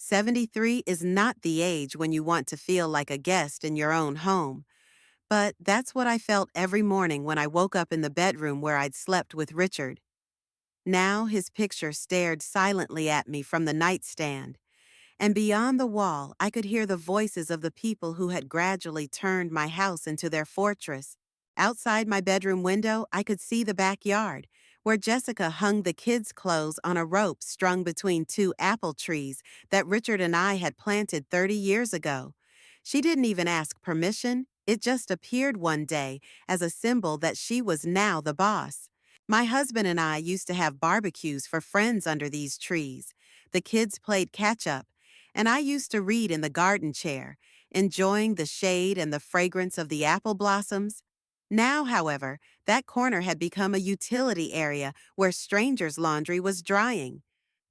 73 is not the age when you want to feel like a guest in your own home, but that's what I felt every morning when I woke up in the bedroom where I'd slept with Richard. Now his picture stared silently at me from the nightstand, and beyond the wall I could hear the voices of the people who had gradually turned my house into their fortress. Outside my bedroom window, I could see the backyard, where Jessica hung the kids' clothes on a rope strung between two apple trees that Richard and I had planted 30 years ago. She didn't even ask permission, it just appeared one day as a symbol that she was now the boss. My husband and I used to have barbecues for friends under these trees. The kids played catch-up, and I used to read in the garden chair, enjoying the shade and the fragrance of the apple blossoms. Now, however, that corner had become a utility area where strangers' laundry was drying.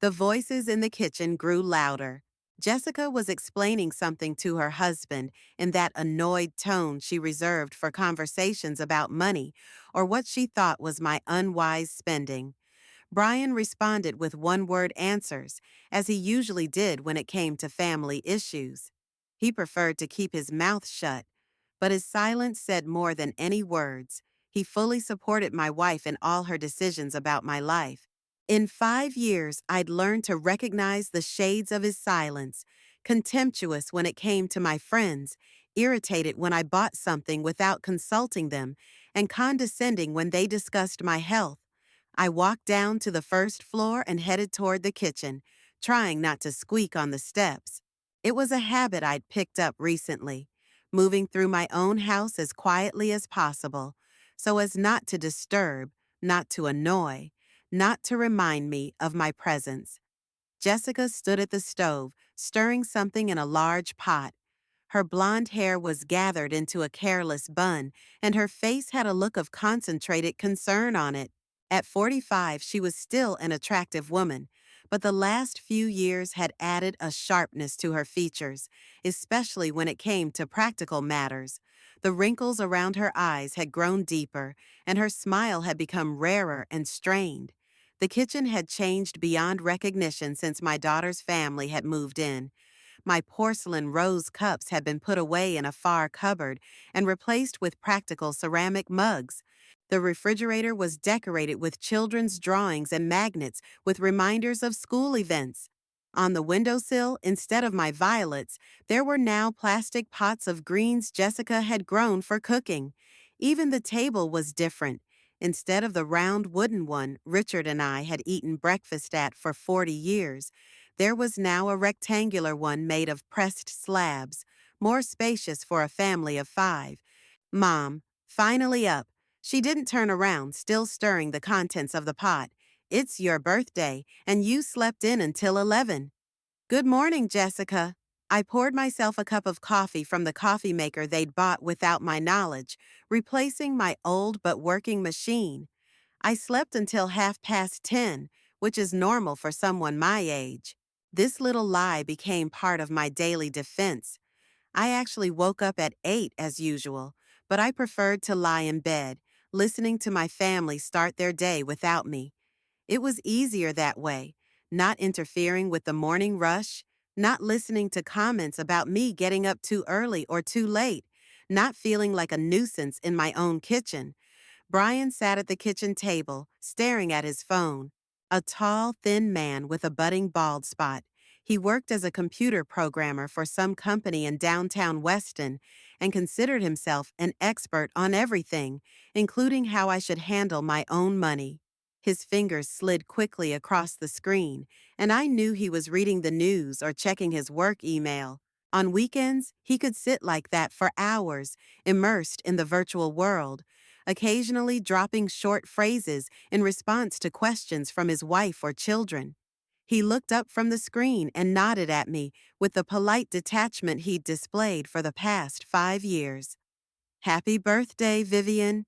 The voices in the kitchen grew louder. Jessica was explaining something to her husband in that annoyed tone she reserved for conversations about money or what she thought was my unwise spending. Brian responded with one-word answers, as he usually did when it came to family issues. He preferred to keep his mouth shut, but his silence said more than any words. He fully supported my wife in all her decisions about my life. In 5 years, I'd learned to recognize the shades of his silence, contemptuous when it came to my friends, irritated when I bought something without consulting them, and condescending when they discussed my health. I walked down to the first floor and headed toward the kitchen, trying not to squeak on the steps. It was a habit I'd picked up recently, moving through my own house as quietly as possible, so as not to disturb, not to annoy, not to remind me of my presence. Jessica stood at the stove, stirring something in a large pot. Her blonde hair was gathered into a careless bun, and her face had a look of concentrated concern on it. At 45, she was still an attractive woman, but the last few years had added a sharpness to her features, especially when it came to practical matters. The wrinkles around her eyes had grown deeper, and her smile had become rarer and strained. The kitchen had changed beyond recognition since my daughter's family had moved in. My porcelain rose cups had been put away in a far cupboard and replaced with practical ceramic mugs. The refrigerator was decorated with children's drawings and magnets with reminders of school events. On the windowsill, instead of my violets, there were now plastic pots of greens Jessica had grown for cooking. Even the table was different. Instead of the round wooden one Richard and I had eaten breakfast at for 40 years, there was now a rectangular one made of pressed slabs, more spacious for a family of 5. Mom, finally up. She didn't turn around, still stirring the contents of the pot. It's your birthday, and you slept in until 11. Good morning, Jessica. I poured myself a cup of coffee from the coffee maker they'd bought without my knowledge, replacing my old but working machine. I slept until 10:30, which is normal for someone my age. This little lie became part of my daily defense. I actually woke up at 8 as usual, but I preferred to lie in bed, listening to my family start their day without me. It was easier that way, not interfering with the morning rush, not listening to comments about me getting up too early or too late, not feeling like a nuisance in my own kitchen. Brian sat at the kitchen table, staring at his phone. A tall, thin man with a budding bald spot. He worked as a computer programmer for some company in downtown Weston and considered himself an expert on everything, including how I should handle my own money. His fingers slid quickly across the screen, and I knew he was reading the news or checking his work email. On weekends, he could sit like that for hours, immersed in the virtual world, occasionally dropping short phrases in response to questions from his wife or children. He looked up from the screen and nodded at me with the polite detachment he'd displayed for the past 5 years. Happy birthday, Vivian.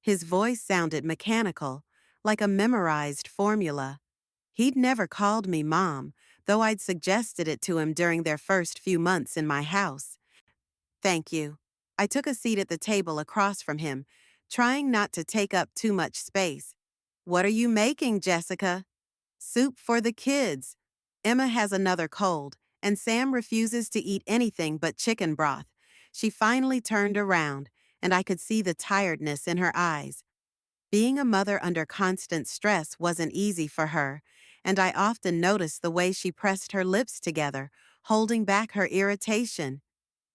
His voice sounded mechanical, like a memorized formula. He'd never called me Mom, though I'd suggested it to him during their first few months in my house. Thank you. I took a seat at the table across from him, trying not to take up too much space. What are you making, Jessica? Soup for the kids. Emma has another cold, And Sam refuses to eat anything but chicken broth. She finally turned around, and I could see the tiredness in her eyes. Being a mother under constant stress wasn't easy for her, and I often noticed the way she pressed her lips together, holding back her irritation.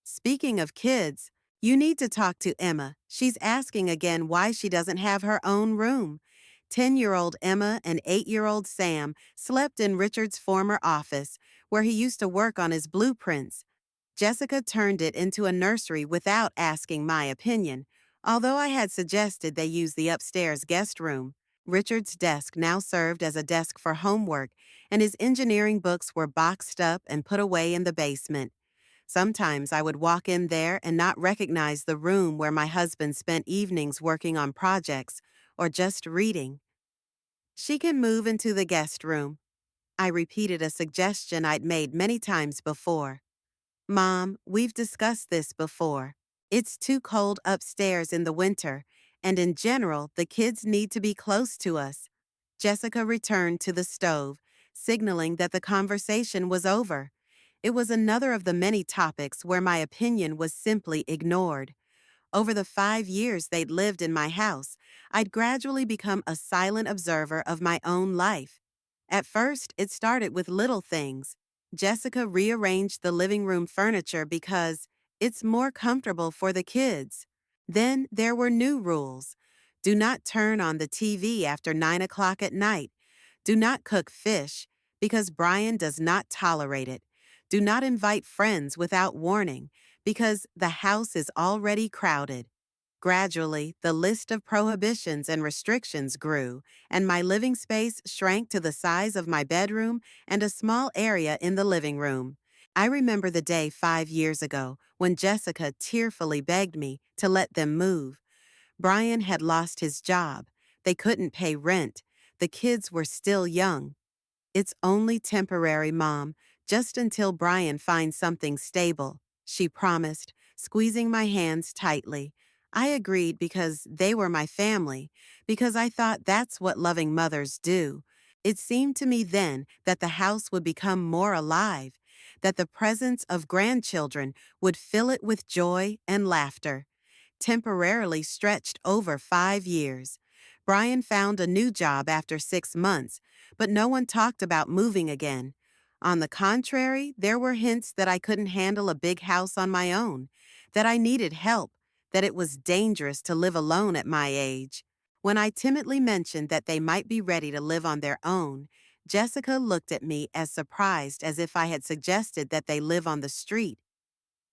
Speaking of kids, you need to talk to Emma. She's asking again why she doesn't have her own room. 10-year-old Emma and 8-year-old Sam slept in Richard's former office, where he used to work on his blueprints. Jessica turned it into a nursery without asking my opinion, although I had suggested they use the upstairs guest room. Richard's desk now served as a desk for homework, and his engineering books were boxed up and put away in the basement. Sometimes I would walk in there and not recognize the room where my husband spent evenings working on projects or just reading. She can move into the guest room. I repeated a suggestion I'd made many times before. Mom, we've discussed this before. It's too cold upstairs in the winter, and in general, the kids need to be close to us. Jessica returned to the stove, signaling that the conversation was over. It was another of the many topics where my opinion was simply ignored. Over the 5 years they'd lived in my house, I'd gradually become a silent observer of my own life. At first, it started with little things. Jessica rearranged the living room furniture because it's more comfortable for the kids. Then there were new rules. Do not turn on the TV after 9 o'clock at night. Do not cook fish because Brian does not tolerate it. Do not invite friends without warning because the house is already crowded. Gradually, the list of prohibitions and restrictions grew, and my living space shrank to the size of my bedroom and a small area in the living room. I remember the day 5 years ago when Jessica tearfully begged me to let them move. Brian had lost his job. They couldn't pay rent. The kids were still young. It's only temporary, Mom, just until Brian finds something stable, she promised, squeezing my hands tightly. I agreed because they were my family, because I thought that's what loving mothers do. It seemed to me then that the house would become more alive, that the presence of grandchildren would fill it with joy and laughter. Temporarily stretched over 5 years. Brian found a new job after 6 months, but no one talked about moving again. On the contrary, there were hints that I couldn't handle a big house on my own, that I needed help, that it was dangerous to live alone at my age. When I timidly mentioned that they might be ready to live on their own, Jessica looked at me as surprised as if I had suggested that they live on the street.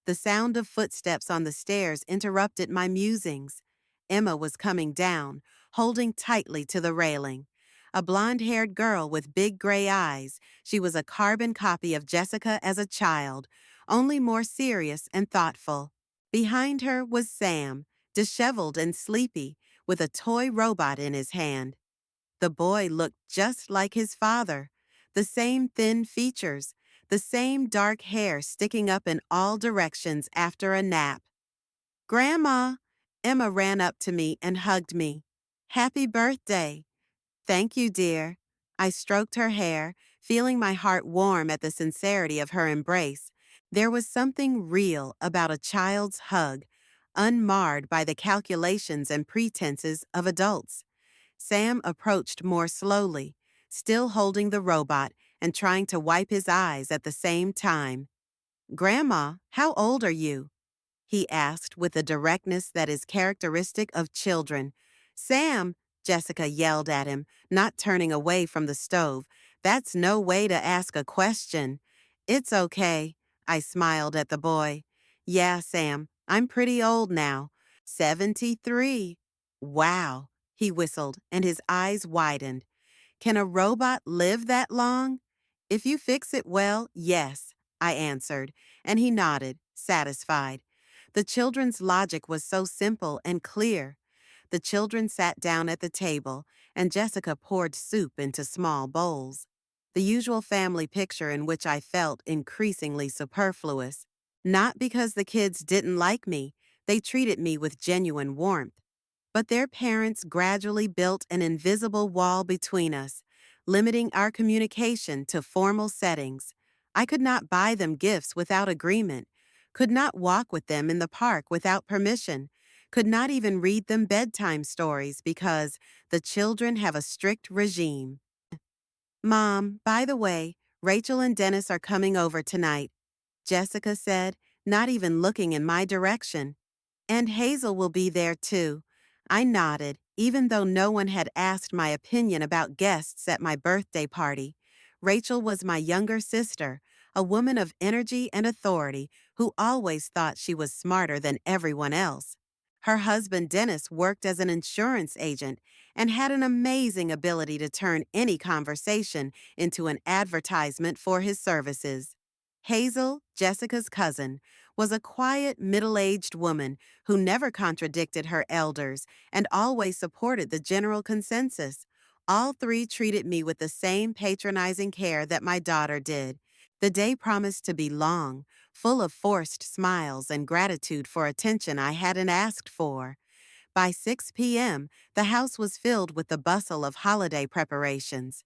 The sound of footsteps on the stairs interrupted my musings. Emma was coming down, holding tightly to the railing. A blonde-haired girl with big gray eyes, she was a carbon copy of Jessica as a child, only more serious and thoughtful. Behind her was Sam, disheveled and sleepy, with a toy robot in his hand. The boy looked just like his father. The same thin features, the same dark hair sticking up in all directions after a nap. Grandma! Emma ran up to me and hugged me. Happy birthday! Thank you, dear. I stroked her hair, feeling my heart warm at the sincerity of her embrace. There was something real about a child's hug, unmarred by the calculations and pretenses of adults. Sam approached more slowly, still holding the robot and trying to wipe his eyes at the same time. Grandma, how old are you? He asked with a directness that is characteristic of children. Sam, Jessica yelled at him, not turning away from the stove. That's no way to ask a question. It's okay, I smiled at the boy. Yeah, Sam, I'm pretty old now. 73. Wow, he whistled, and his eyes widened. Can a robot live that long? If you fix it well, yes, I answered, and he nodded, satisfied. The children's logic was so simple and clear. The children sat down at the table, and Jessica poured soup into small bowls. The usual family picture in which I felt increasingly superfluous. Not because the kids didn't like me, they treated me with genuine warmth. But their parents gradually built an invisible wall between us, limiting our communication to formal settings. I could not buy them gifts without agreement, could not walk with them in the park without permission, could not even read them bedtime stories because the children have a strict regime. Mom, by the way, Rachel and Dennis are coming over tonight, Jessica said, not even looking in my direction. And Hazel will be there too. I nodded, even though no one had asked my opinion about guests at my birthday party. Rachel was my younger sister, a woman of energy and authority who always thought she was smarter than everyone else. Her husband Dennis worked as an insurance agent and had an amazing ability to turn any conversation into an advertisement for his services. Hazel, Jessica's cousin, was a quiet, middle-aged woman who never contradicted her elders and always supported the general consensus. All three treated me with the same patronizing care that my daughter did. The day promised to be long, full of forced smiles and gratitude for attention I hadn't asked for. By 6 p.m., the house was filled with the bustle of holiday preparations.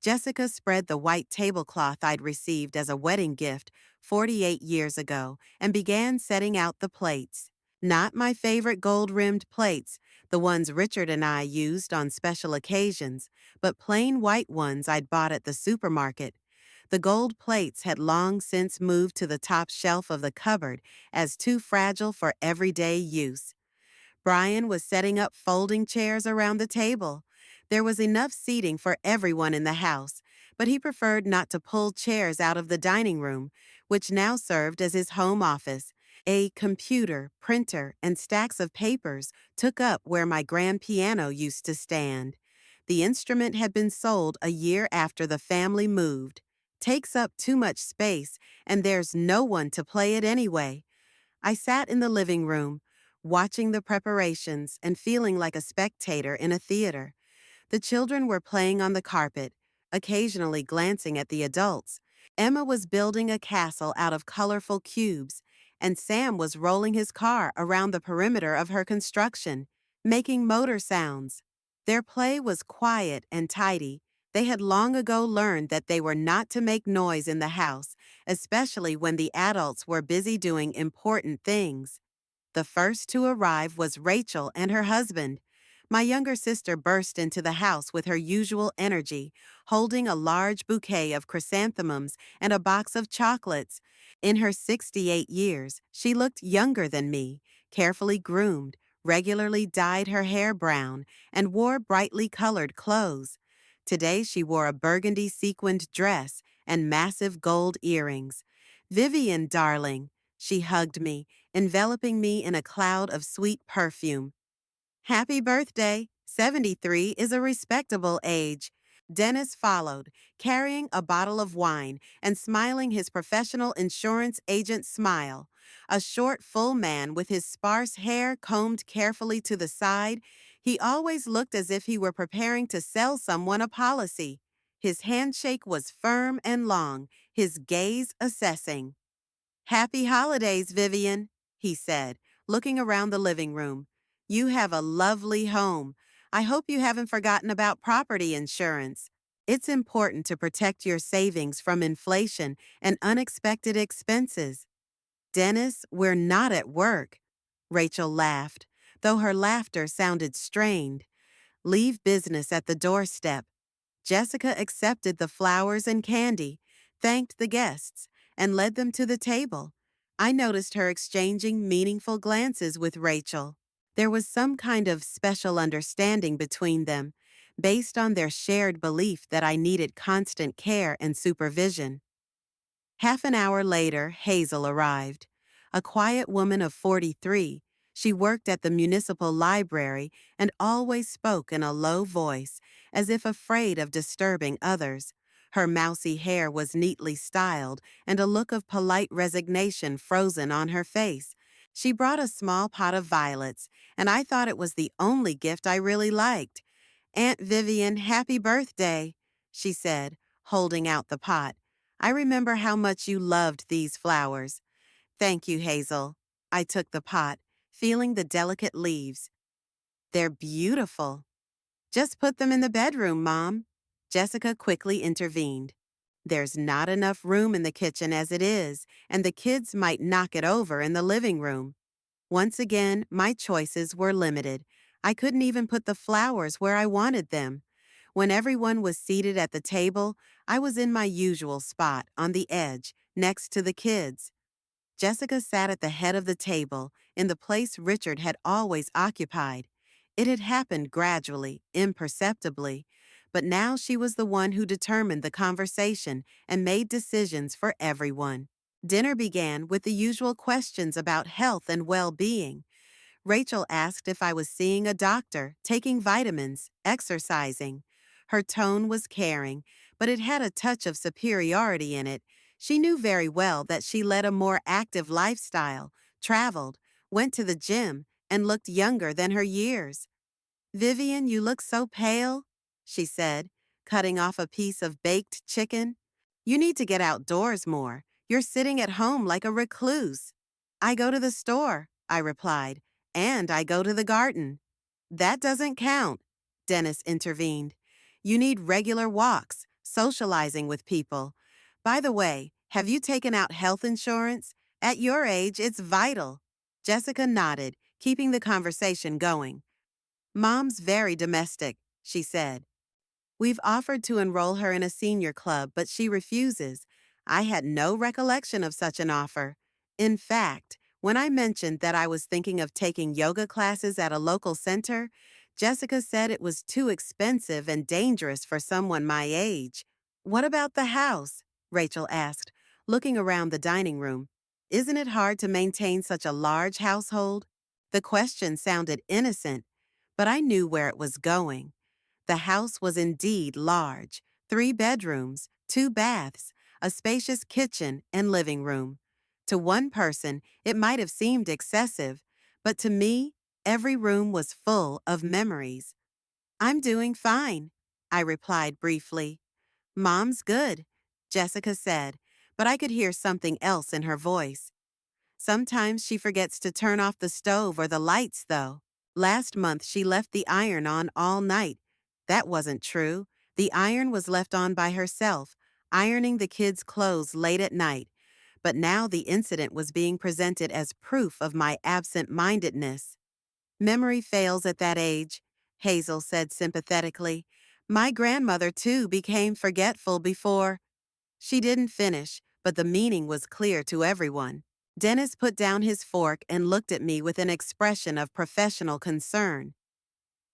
Jessica spread the white tablecloth I'd received as a wedding gift 48 years ago and began setting out the plates. Not my favorite gold-rimmed plates, the ones Richard and I used on special occasions, but plain white ones I'd bought at the supermarket. The gold plates had long since moved to the top shelf of the cupboard as too fragile for everyday use. Brian was setting up folding chairs around the table. There was enough seating for everyone in the house, but he preferred not to pull chairs out of the dining room, which now served as his home office. A computer, printer, and stacks of papers took up where my grand piano used to stand. The instrument had been sold a year after the family moved. Takes up too much space, and there's no one to play it anyway. I sat in the living room, watching the preparations and feeling like a spectator in a theater. The children were playing on the carpet, occasionally glancing at the adults. Emma was building a castle out of colorful cubes, and Sam was rolling his car around the perimeter of her construction, making motor sounds. Their play was quiet and tidy. They had long ago learned that they were not to make noise in the house, especially when the adults were busy doing important things. The first to arrive was Rachel and her husband. My younger sister burst into the house with her usual energy, holding a large bouquet of chrysanthemums and a box of chocolates. In her 68 years, she looked younger than me, carefully groomed, regularly dyed her hair brown, and wore brightly colored clothes. Today she wore a burgundy sequined dress and massive gold earrings. "Vivian, darling," she hugged me, enveloping me in a cloud of sweet perfume. "Happy birthday. 73 is a respectable age." Dennis followed, carrying a bottle of wine and smiling his professional insurance agent smile. A short, full man with his sparse hair combed carefully to the side, he always looked as if he were preparing to sell someone a policy. His handshake was firm and long, his gaze assessing. "Happy holidays, Vivian," he said, looking around the living room. "You have a lovely home. I hope you haven't forgotten about property insurance. It's important to protect your savings from inflation and unexpected expenses." "Dennis, we're not at work." Rachel laughed, though her laughter sounded strained. "Leave business at the doorstep." Jessica accepted the flowers and candy, thanked the guests, and led them to the table. I noticed her exchanging meaningful glances with Rachel. There was some kind of special understanding between them, based on their shared belief that I needed constant care and supervision. Half an hour later, Hazel arrived. A quiet woman of 43, she worked at the municipal library and always spoke in a low voice, as if afraid of disturbing others. Her mousy hair was neatly styled, and a look of polite resignation frozen on her face. She brought a small pot of violets, and I thought it was the only gift I really liked. "Aunt Vivian, happy birthday," she said, holding out the pot. "I remember how much you loved these flowers." "Thank you, Hazel." I took the pot, feeling the delicate leaves. "They're beautiful." "Just put them in the bedroom, Mom." Jessica quickly intervened. There's not enough room in the kitchen as it is, and the kids might knock it over in the living room. Once again, my choices were limited. I couldn't even put the flowers where I wanted them. When everyone was seated at the table, I was in my usual spot, on the edge, next to the kids. Jessica sat at the head of the table, in the place Richard had always occupied. It had happened gradually, imperceptibly, but now she was the one who determined the conversation and made decisions for everyone. Dinner began with the usual questions about health and well-being. Rachel asked if I was seeing a doctor, taking vitamins, exercising. Her tone was caring, but it had a touch of superiority in it. She knew very well that she led a more active lifestyle, traveled, went to the gym, and looked younger than her years. "Vivian, you look so pale," she said, cutting off a piece of baked chicken. "You need to get outdoors more. You're sitting at home like a recluse." "I go to the store," I replied, "and I go to the garden." "That doesn't count," Dennis intervened. "You need regular walks, socializing with people. By the way, have you taken out health insurance? At your age, it's vital." Jessica nodded, keeping the conversation going. "Mom's very domestic," she said. "We've offered to enroll her in a senior club, but she refuses. I had no recollection of such an offer. In fact, when I mentioned that I was thinking of taking yoga classes at a local center, Jessica said it was too expensive and dangerous for someone my age." "What about the house?" Rachel asked, looking around the dining room. "Isn't it hard to maintain such a large household?" The question sounded innocent, but I knew where it was going. The house was indeed large: 3 bedrooms, 2 baths, a spacious kitchen and living room. To one person, it might have seemed excessive, but to me, every room was full of memories. "I'm doing fine," I replied briefly. "Mom's good," Jessica said, but I could hear something else in her voice. "Sometimes she forgets to turn off the stove or the lights, though. Last month she left the iron on all night. That wasn't true. The iron was left on by herself, ironing the kids' clothes late at night. But now the incident was being presented as proof of my absent-mindedness." "Memory fails at that age," Hazel said sympathetically. "My grandmother, too, became forgetful before—" She didn't finish, but the meaning was clear to everyone. Dennis put down his fork and looked at me with an expression of professional concern.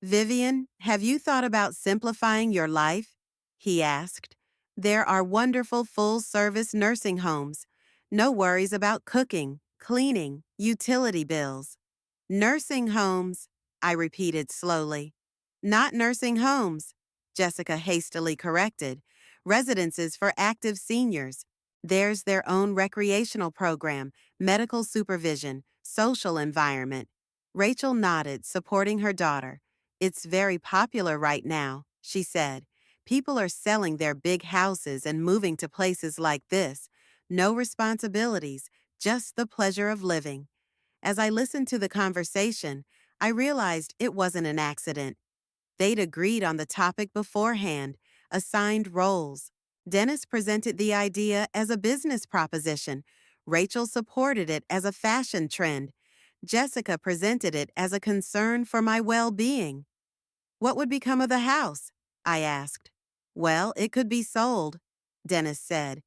"Vivian, have you thought about simplifying your life?" he asked. "There are wonderful full-service nursing homes. No worries about cooking, cleaning, utility bills." "Nursing homes," I repeated slowly. "Not nursing homes," Jessica hastily corrected. "Residences for active seniors. There's their own recreational program, medical supervision, social environment." Rachel nodded, supporting her daughter. "It's very popular right now," she said. "People are selling their big houses and moving to places like this. No responsibilities, just the pleasure of living." As I listened to the conversation, I realized it wasn't an accident. They'd agreed on the topic beforehand, assigned roles. Dennis presented the idea as a business proposition. Rachel supported it as a fashion trend. Jessica presented it as a concern for my well-being. "What would become of the house?" I asked. "Well, it could be sold," Dennis said.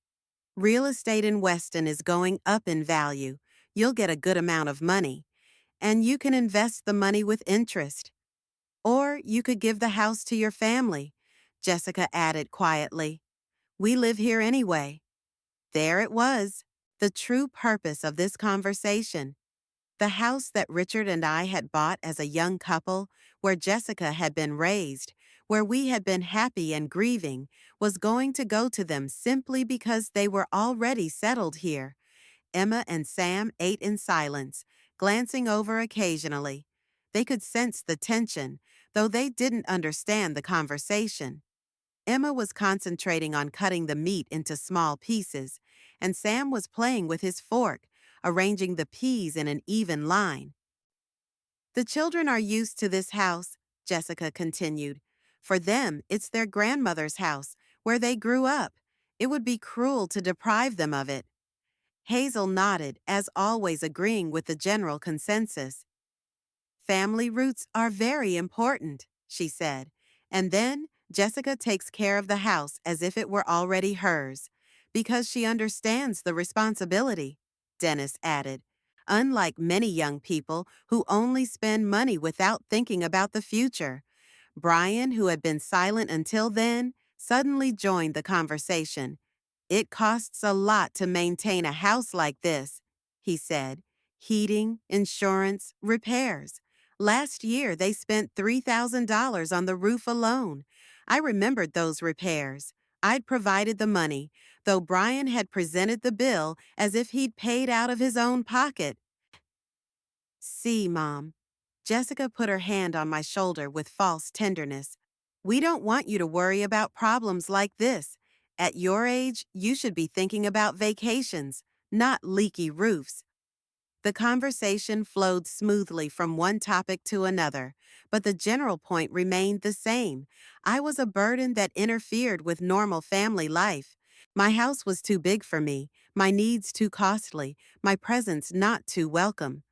"Real estate in Weston is going up in value. You'll get a good amount of money, and you can invest the money with interest. Or you could give the house to your family," Jessica added quietly. "We live here anyway." There it was, the true purpose of this conversation. The house that Richard and I had bought as a young couple, where Jessica had been raised, where we had been happy and grieving, was going to go to them simply because they were already settled here. Emma and Sam ate in silence, glancing over occasionally. They could sense the tension, though they didn't understand the conversation. Emma was concentrating on cutting the meat into small pieces, and Sam was playing with his fork, arranging the peas in an even line. "The children are used to this house," Jessica continued. "For them, it's their grandmother's house, where they grew up. It would be cruel to deprive them of it. Hazel nodded, as always agreeing with the general consensus. Family roots are very important, she said. And then Jessica takes care of the house as if it were already hers, because she understands the responsibility, Dennis added. Unlike many young people who only spend money without thinking about the future. Brian, who had been silent until then, suddenly joined the conversation. It costs a lot to maintain a house like this, he said. Heating, insurance, repairs. Last year, they spent $3,000 on the roof alone. I remembered those repairs. I'd provided the money, though Brian had presented the bill as if he'd paid out of his own pocket. See, Mom. Jessica put her hand on my shoulder with false tenderness. We don't want you to worry about problems like this. At your age, you should be thinking about vacations, not leaky roofs. The conversation flowed smoothly from one topic to another, but the general point remained the same. I was a burden that interfered with normal family life. My house was too big for me, my needs too costly, my presence not too welcome.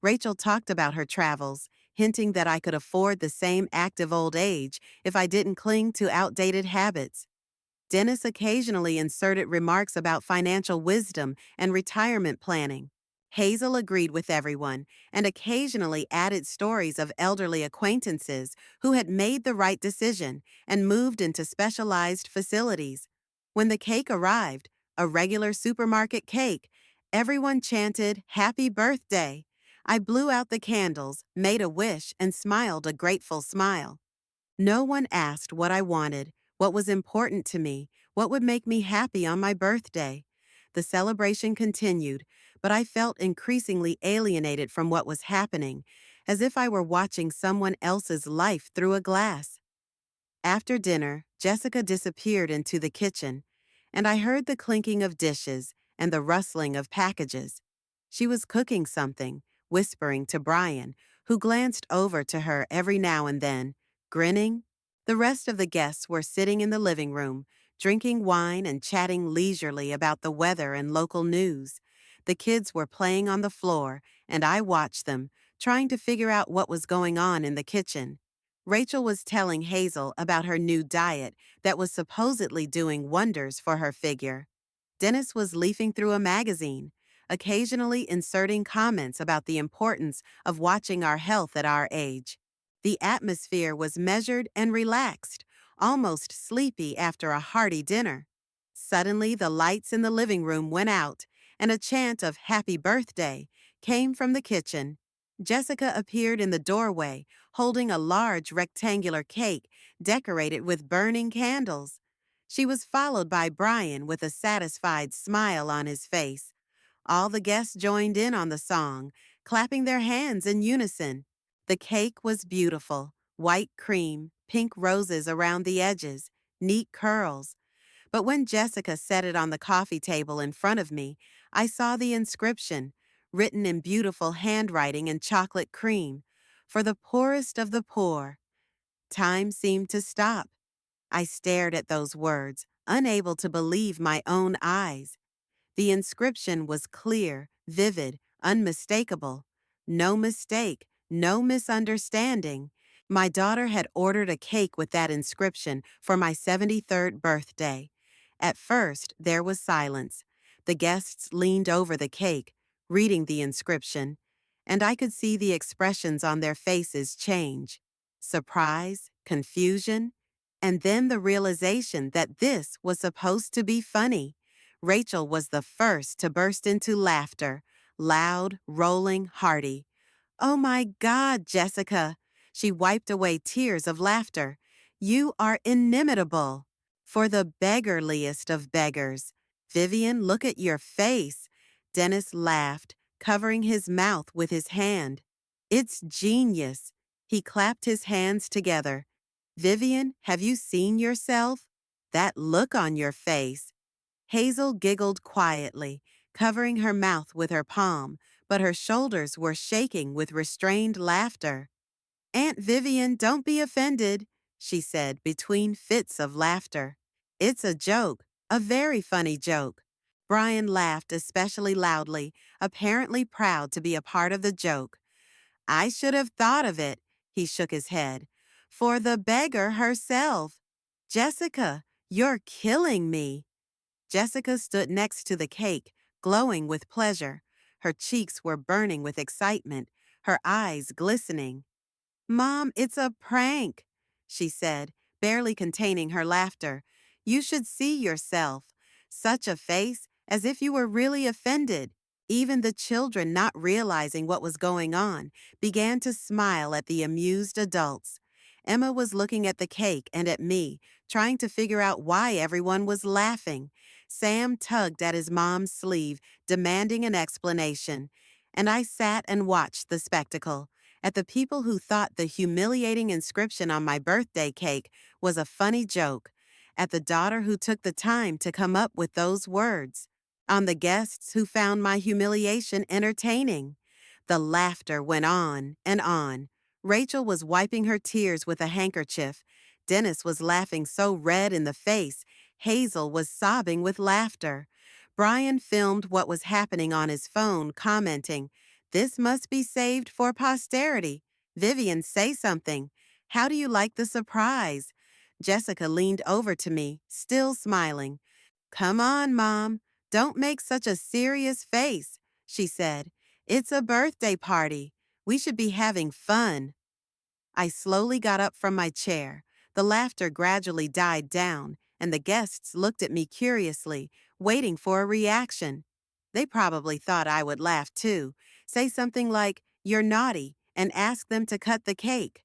Rachel talked about her travels, hinting that I could afford the same active old age if I didn't cling to outdated habits. Dennis occasionally inserted remarks about financial wisdom and retirement planning. Hazel agreed with everyone and occasionally added stories of elderly acquaintances who had made the right decision and moved into specialized facilities. When the cake arrived, a regular supermarket cake, everyone chanted, "Happy Birthday." I blew out the candles, made a wish, and smiled a grateful smile. No one asked what I wanted, what was important to me, what would make me happy on my birthday. The celebration continued, but I felt increasingly alienated from what was happening, as if I were watching someone else's life through a glass. After dinner, Jessica disappeared into the kitchen, and I heard the clinking of dishes and the rustling of packages. She was cooking something, whispering to Brian, who glanced over to her every now and then, grinning. The rest of the guests were sitting in the living room, drinking wine and chatting leisurely about the weather and local news. The kids were playing on the floor, and I watched them, trying to figure out what was going on in the kitchen. Rachel was telling Hazel about her new diet that was supposedly doing wonders for her figure. Dennis was leafing through a magazine, occasionally inserting comments about the importance of watching our health at our age. The atmosphere was measured and relaxed, almost sleepy after a hearty dinner. Suddenly, the lights in the living room went out, and a chant of "Happy Birthday" came from the kitchen. Jessica appeared in the doorway, holding a large rectangular cake decorated with burning candles. She was followed by Brian with a satisfied smile on his face. All the guests joined in on the song, clapping their hands in unison. The cake was beautiful, white cream, pink roses around the edges, neat curls. But when Jessica set it on the coffee table in front of me, I saw the inscription, written in beautiful handwriting and chocolate cream, "For the poorest of the poor." Time seemed to stop. I stared at those words, unable to believe my own eyes. The inscription was clear, vivid, unmistakable. No mistake, no misunderstanding. My daughter had ordered a cake with that inscription for my 73rd birthday. At first, there was silence. The guests leaned over the cake, reading the inscription, and I could see the expressions on their faces change. Surprise, confusion, and then the realization that this was supposed to be funny. Rachel was the first to burst into laughter, loud, rolling, hearty. "Oh my God, Jessica!" She wiped away tears of laughter. "You are inimitable. For the beggarliest of beggars. Vivian, look at your face." Dennis laughed, covering his mouth with his hand. "It's genius." He clapped his hands together. "Vivian, have you seen yourself? That look on your face." Hazel giggled quietly, covering her mouth with her palm, but her shoulders were shaking with restrained laughter. "Aunt Vivian, don't be offended," she said between fits of laughter. "It's a joke. A very funny joke. Brian laughed especially loudly, apparently proud to be a part of the joke. I should have thought of it, he shook his head. For the beggar herself. Jessica, you're killing me. Jessica stood next to the cake, glowing with pleasure. Her cheeks were burning with excitement, her eyes glistening. Mom, it's a prank, she said, barely containing her laughter. You should see yourself. Such a face, as if you were really offended. Even the children, not realizing what was going on, began to smile at the amused adults. Emma was looking at the cake and at me, trying to figure out why everyone was laughing. Sam tugged at his mom's sleeve, demanding an explanation. And I sat and watched the spectacle. At the people who thought the humiliating inscription on my birthday cake was a funny joke, at the daughter who took the time to come up with those words, on the guests who found my humiliation entertaining. The laughter went on and on. Rachel was wiping her tears with a handkerchief. Dennis was laughing so red in the face. Hazel was sobbing with laughter. Brian filmed what was happening on his phone, commenting, "This must be saved for posterity. Vivian, say something. How do you like the surprise?" Jessica leaned over to me, still smiling. "Come on, Mom. Don't make such a serious face," she said. "It's a birthday party. We should be having fun." I slowly got up from my chair. The laughter gradually died down, and the guests looked at me curiously, waiting for a reaction. They probably thought I would laugh too, say something like, "You're naughty," and ask them to cut the cake.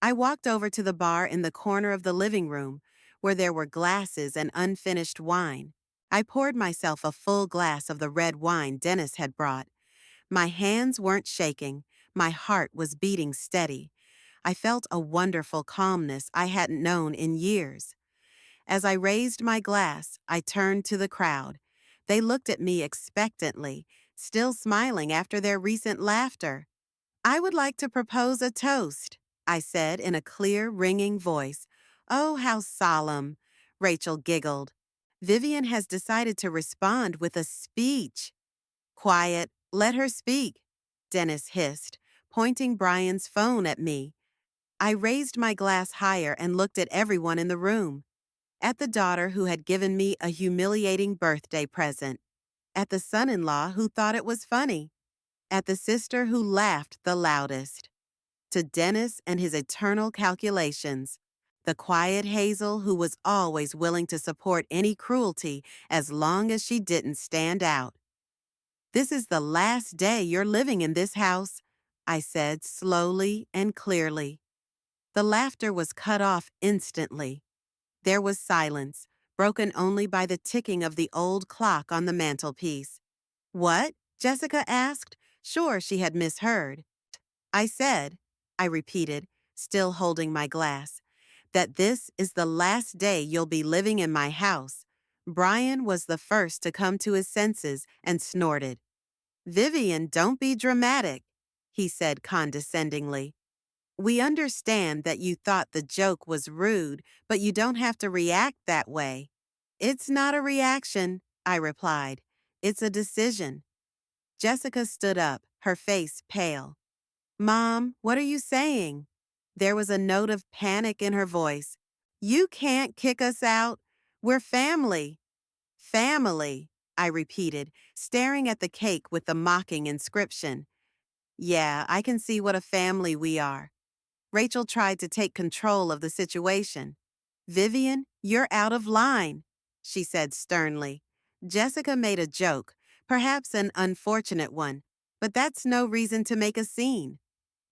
I walked over to the bar in the corner of the living room, where there were glasses and unfinished wine. I poured myself a full glass of the red wine Dennis had brought. My hands weren't shaking. My heart was beating steady. I felt a wonderful calmness I hadn't known in years. As I raised my glass, I turned to the crowd. They looked at me expectantly, still smiling after their recent laughter. "I would like to propose a toast," I said in a clear, ringing voice. "Oh, how solemn," Rachel giggled. "Vivian has decided to respond with a speech." "Quiet, let her speak," Dennis hissed, pointing Brian's phone at me. I raised my glass higher and looked at everyone in the room. At the daughter who had given me a humiliating birthday present. At the son-in-law who thought it was funny. At the sister who laughed the loudest. To Dennis and his eternal calculations. The quiet Hazel who was always willing to support any cruelty as long as she didn't stand out. "This is the last day you're living in this house," I said slowly and clearly. The laughter was cut off instantly. There was silence, broken only by the ticking of the old clock on the mantelpiece. "What?" Jessica asked, sure she had misheard. "I said," I repeated, still holding my glass, "that this is the last day you'll be living in my house." Brian was the first to come to his senses and snorted. "Vivian, don't be dramatic," he said condescendingly. "We understand that you thought the joke was rude, but you don't have to react that way." "It's not a reaction," I replied. "It's a decision." Jessica stood up, her face pale. "Mom, what are you saying?" There was a note of panic in her voice. "You can't kick us out. We're family." "Family," I repeated, staring at the cake with the mocking inscription. "Yeah, I can see what a family we are." Rachel tried to take control of the situation. "Vivian, you're out of line," she said sternly. Jessica made a joke, perhaps an unfortunate one, but that's no reason to make a scene.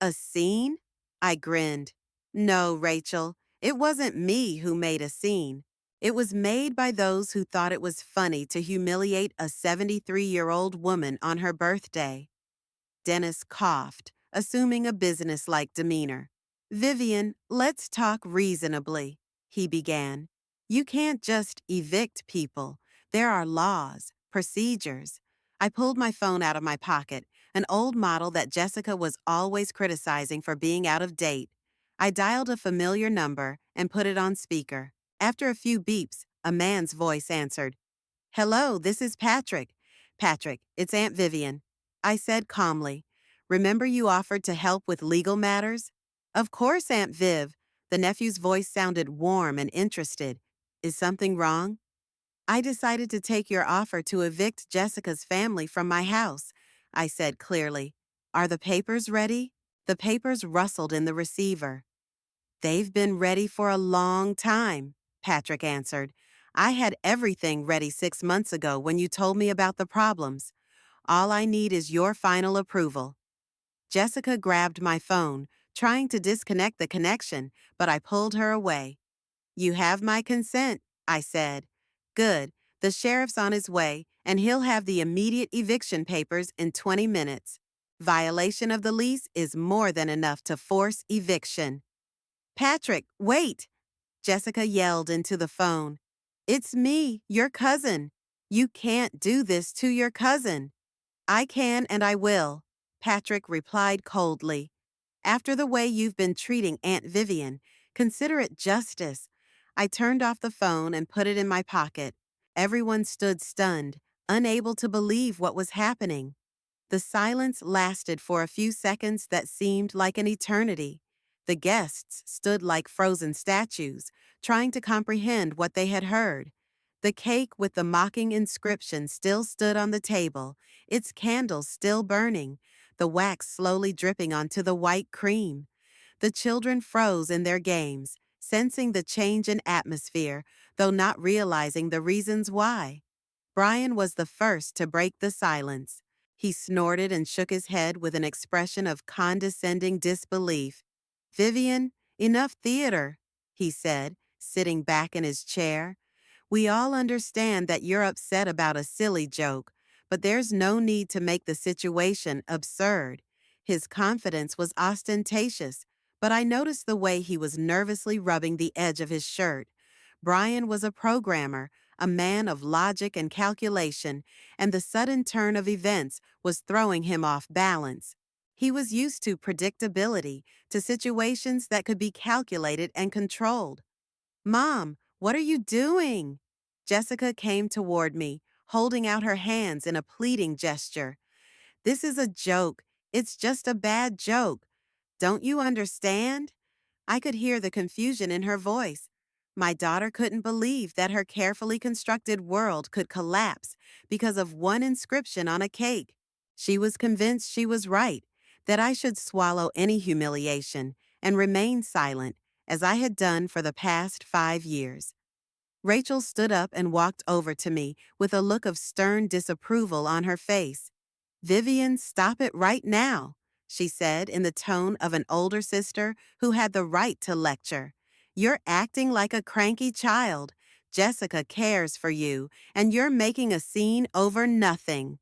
"A scene?" I grinned. "No, Rachel, it wasn't me who made a scene. It was made by those who thought it was funny to humiliate a 73-year-old woman on her birthday." Dennis coughed, assuming a businesslike demeanor. "Vivian, let's talk reasonably," he began. "You can't just evict people. There are laws, procedures." I pulled my phone out of my pocket, an old model that Jessica was always criticizing for being out of date. I dialed a familiar number and put it on speaker. After a few beeps, A man's voice answered, "Hello, this is Patrick." "Patrick, it's Aunt Vivian," I said calmly. "Remember you offered to help with legal matters?" "Of course, Aunt Viv." The nephew's voice sounded warm and interested. "Is something wrong?" "I decided to take your offer to evict Jessica's family from my house," I said clearly. "Are the papers ready?" The papers rustled in the receiver. "They've been ready for a long time," Patrick answered. "I had everything ready 6 months ago when you told me about the problems. All I need is your final approval." Jessica grabbed my phone, trying to disconnect the connection, but I pulled her away. "You have my consent," I said. "Good. The sheriff's on his way, and he'll have the immediate eviction papers in 20 minutes. Violation of the lease is more than enough to force eviction." "Patrick, wait!" Jessica yelled into the phone. "It's me, your cousin. You can't do this to your cousin." "I can and I will," Patrick replied coldly. "After the way you've been treating Aunt Vivian, consider it justice." I turned off the phone and put it in my pocket. Everyone stood stunned, unable to believe what was happening. The silence lasted for a few seconds that seemed like an eternity. The guests stood like frozen statues, trying to comprehend what they had heard. The cake with the mocking inscription still stood on the table, its candles still burning, the wax slowly dripping onto the white cream. The children froze in their games, sensing the change in atmosphere, though not realizing the reasons why. Brian was the first to break the silence. He snorted and shook his head with an expression of condescending disbelief. "Vivian, enough theater," he said, sitting back in his chair. "We all understand that you're upset about a silly joke, but there's no need to make the situation absurd." His confidence was ostentatious, but I noticed the way he was nervously rubbing the edge of his shirt. Brian was a programmer, a man of logic and calculation, and the sudden turn of events was throwing him off balance. He was used to predictability, to situations that could be calculated and controlled. "Mom, what are you doing?" Jessica came toward me, holding out her hands in a pleading gesture. "This is a joke. It's just a bad joke. Don't you understand?" I could hear the confusion in her voice. My daughter couldn't believe that her carefully constructed world could collapse because of one inscription on a cake. She was convinced she was right, that I should swallow any humiliation and remain silent, as I had done for the past 5 years. Rachel stood up and walked over to me with a look of stern disapproval on her face. "Vivian, stop it right now," she said in the tone of an older sister who had the right to lecture. "You're acting like a cranky child. Jessica cares for you, and you're making a scene over nothing."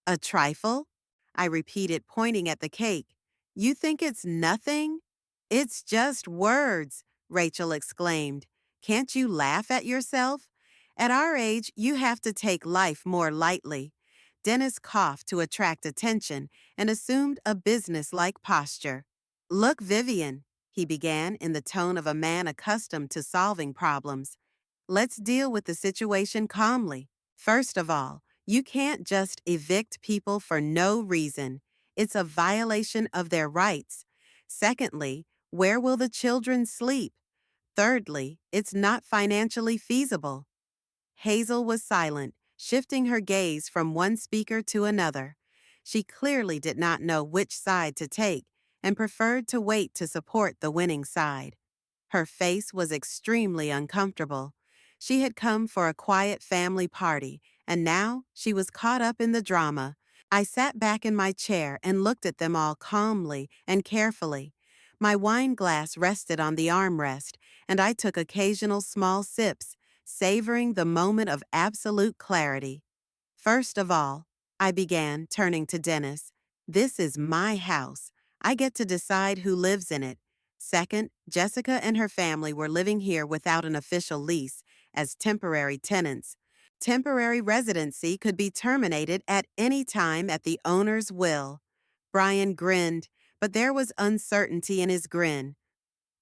"A trifle?" I repeated, pointing at the cake. "You think it's nothing?" "It's just words," Rachel exclaimed. "Can't you laugh at yourself? At our age, you have to take life more lightly." Dennis coughed to attract attention and assumed a business-like posture. "Look, Vivian," he began in the tone of a man accustomed to solving problems. "Let's deal with the situation calmly. First of all, you can't just evict people for no reason. It's a violation of their rights. Secondly, where will the children sleep? Thirdly, it's not financially feasible." Hazel was silent, shifting her gaze from one speaker to another. She clearly did not know which side to take and preferred to wait to support the winning side. Her face was extremely uncomfortable. She had come for a quiet family party, and now she was caught up in the drama. I sat back in my chair and looked at them all calmly and carefully. My wine glass rested on the armrest, and I took occasional small sips, savoring the moment of absolute clarity. "First of all," I began, turning to Dennis, "this is my house. I get to decide who lives in it. Second, Jessica and her family were living here without an official lease, as temporary tenants. Temporary residency could be terminated at any time at the owner's will." Brian grinned, but there was uncertainty in his grin.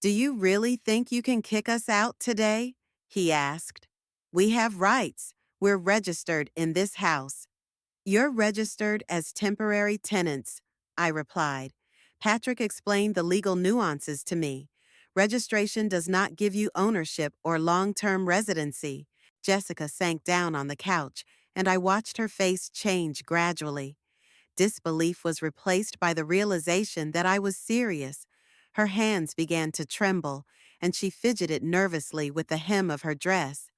"Do you really think you can kick us out today?" he asked. We have rights. We're registered in this house. You're registered as temporary tenants, I replied. Patrick explained the legal nuances to me. Registration does not give you ownership or long-term residency. Jessica sank down on the couch, and I watched her face change gradually. Disbelief was replaced by the realization that I was serious. Her hands began to tremble, and she fidgeted nervously with the hem of her dress.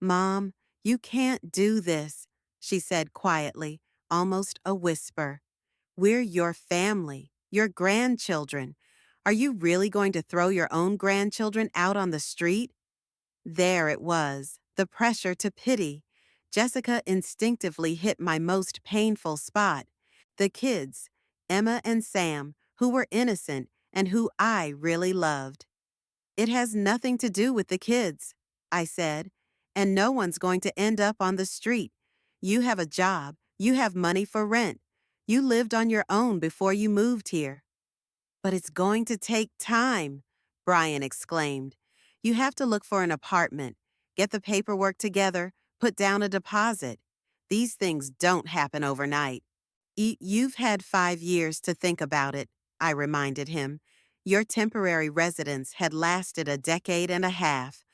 Mom, you can't do this, she said quietly, almost a whisper. We're your family, your grandchildren. Are you really going to throw your own grandchildren out on the street? There it was, the pressure to pity. Jessica instinctively hit my most painful spot. The kids, Emma and Sam, who were innocent and who I really loved. It has nothing to do with the kids, I said, and no one's going to end up on the street. You have a job, you have money for rent. You lived on your own before you moved here. But it's going to take time, Brian exclaimed. You have to look for an apartment, get the paperwork together, put down a deposit. These things don't happen overnight. You've had 5 years to think about it, I reminded him. Your temporary residence had lasted a decade and a half.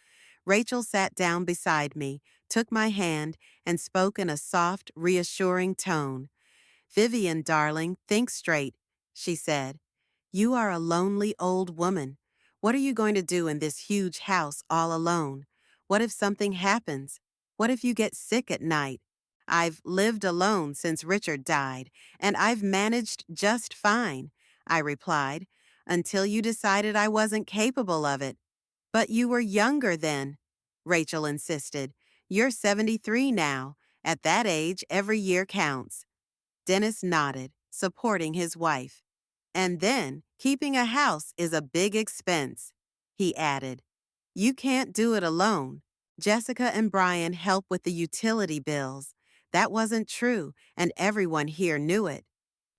Rachel sat down beside me, took my hand, and spoke in a soft, reassuring tone. Vivian, darling, think straight, she said. You are a lonely old woman. What are you going to do in this huge house all alone? What if something happens? What if you get sick at night? I've lived alone since Richard died, and I've managed just fine, I replied, until you decided I wasn't capable of it. But you were younger then, Rachel insisted. You're 73 now. At that age, every year counts. Dennis nodded, supporting his wife. And then, keeping a house is a big expense, he added. You can't do it alone. Jessica and Brian help with the utility bills. That wasn't true, and everyone here knew it.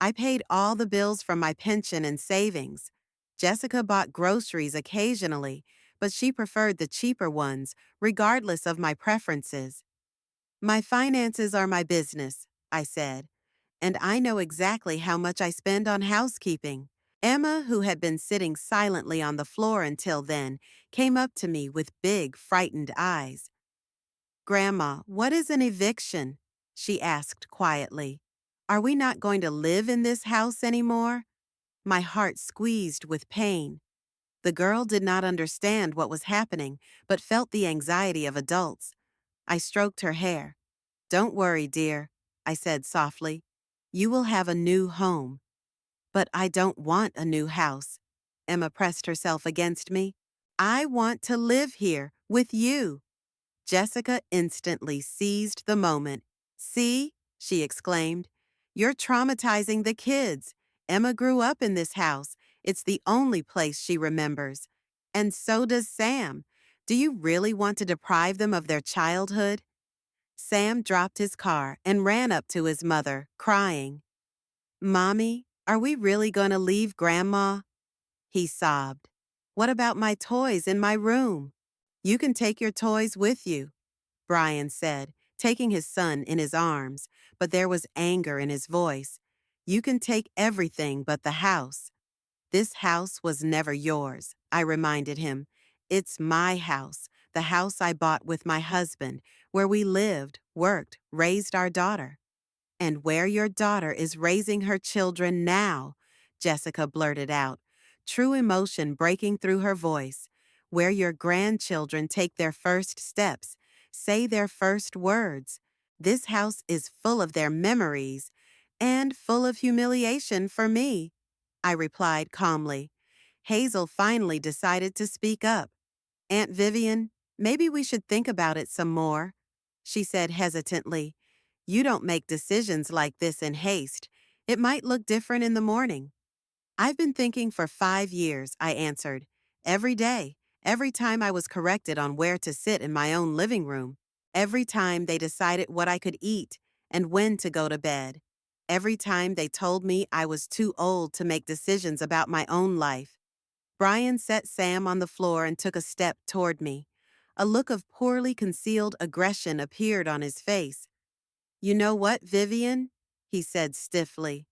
I paid all the bills from my pension and savings. Jessica bought groceries occasionally, but she preferred the cheaper ones, regardless of my preferences. My finances are my business, I said, and I know exactly how much I spend on housekeeping. Emma, who had been sitting silently on the floor until then, came up to me with big, frightened eyes. Grandma, what is an eviction? She asked quietly. Are we not going to live in this house anymore? My heart squeezed with pain. The girl did not understand what was happening, but felt the anxiety of adults. I stroked her hair. Don't worry, dear, I said softly. You will have a new home. But I don't want a new house. Emma pressed herself against me. I want to live here with you. Jessica instantly seized the moment. See, she exclaimed, you're traumatizing the kids. Emma grew up in this house. It's the only place she remembers. And so does Sam. Do you really want to deprive them of their childhood? Sam dropped his car and ran up to his mother, crying. Mommy, are we really going to leave Grandma? He sobbed. What about my toys in my room? You can take your toys with you, Brian said, taking his son in his arms, but there was anger in his voice. You can take everything but the house. This house was never yours, I reminded him. It's my house, the house I bought with my husband, where we lived, worked, raised our daughter. And where your daughter is raising her children now, Jessica blurted out, true emotion breaking through her voice. Where your grandchildren take their first steps, say their first words. This house is full of their memories and full of humiliation for me, I replied calmly. Hazel finally decided to speak up. Aunt Vivian, maybe we should think about it some more, she said hesitantly. You don't make decisions like this in haste. It might look different in the morning. I've been thinking for 5 years, I answered. Every day, every time I was corrected on where to sit in my own living room, every time they decided what I could eat and when to go to bed, every time they told me I was too old to make decisions about my own life. Brian set Sam on the floor and took a step toward me. A look of poorly concealed aggression appeared on his face. "You know what, Vivian?" he said stiffly.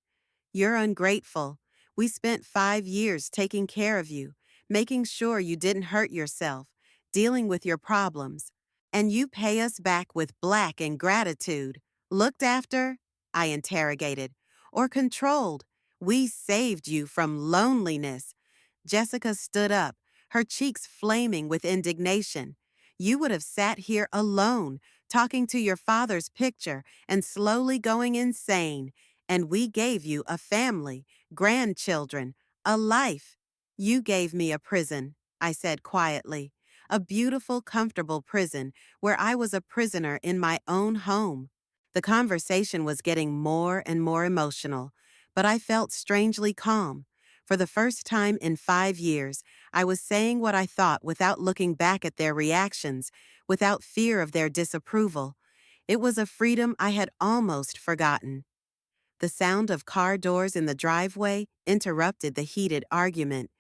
"You're ungrateful. We spent 5 years taking care of you, making sure you didn't hurt yourself, dealing with your problems. And you pay us back with black ingratitude. Looked after?" I interrogated. "Or controlled? We saved you from loneliness." Jessica stood up, her cheeks flaming with indignation. "You would have sat here alone, talking to your father's picture and slowly going insane. And we gave you a family, grandchildren, a life. You gave me a prison," I said quietly. "A beautiful, comfortable prison where I was a prisoner in my own home." The conversation was getting more and more emotional, but I felt strangely calm. For the first time in 5 years, I was saying what I thought without looking back at their reactions, without fear of their disapproval. It was a freedom I had almost forgotten. The sound of car doors in the driveway interrupted the heated argument.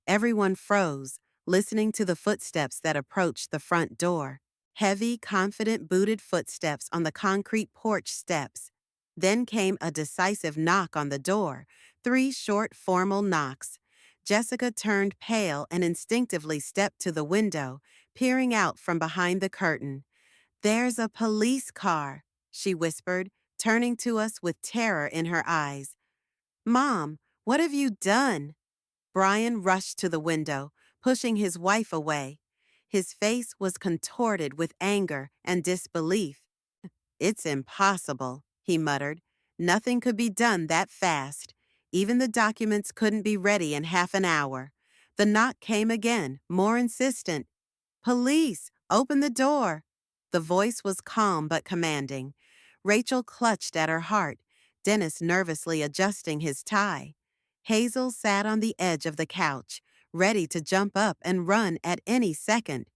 Everyone froze, listening to the footsteps that approached the front door. Heavy, confident booted footsteps on the concrete porch steps. Then came a decisive knock on the door, 3 short, formal knocks. Jessica turned pale and instinctively stepped to the window, peering out from behind the curtain. "There's a police car," she whispered, turning to us with terror in her eyes. "Mom, what have you done?" Brian rushed to the window, pushing his wife away. His face was contorted with anger and disbelief. "It's impossible," he muttered. "Nothing could be done that fast. Even the documents couldn't be ready in half an hour." The knock came again, more insistent. "Police, open the door." The voice was calm but commanding. Rachel clutched at her heart, Dennis nervously adjusting his tie. Hazel sat on the edge of the couch, ready to jump up and run at any second.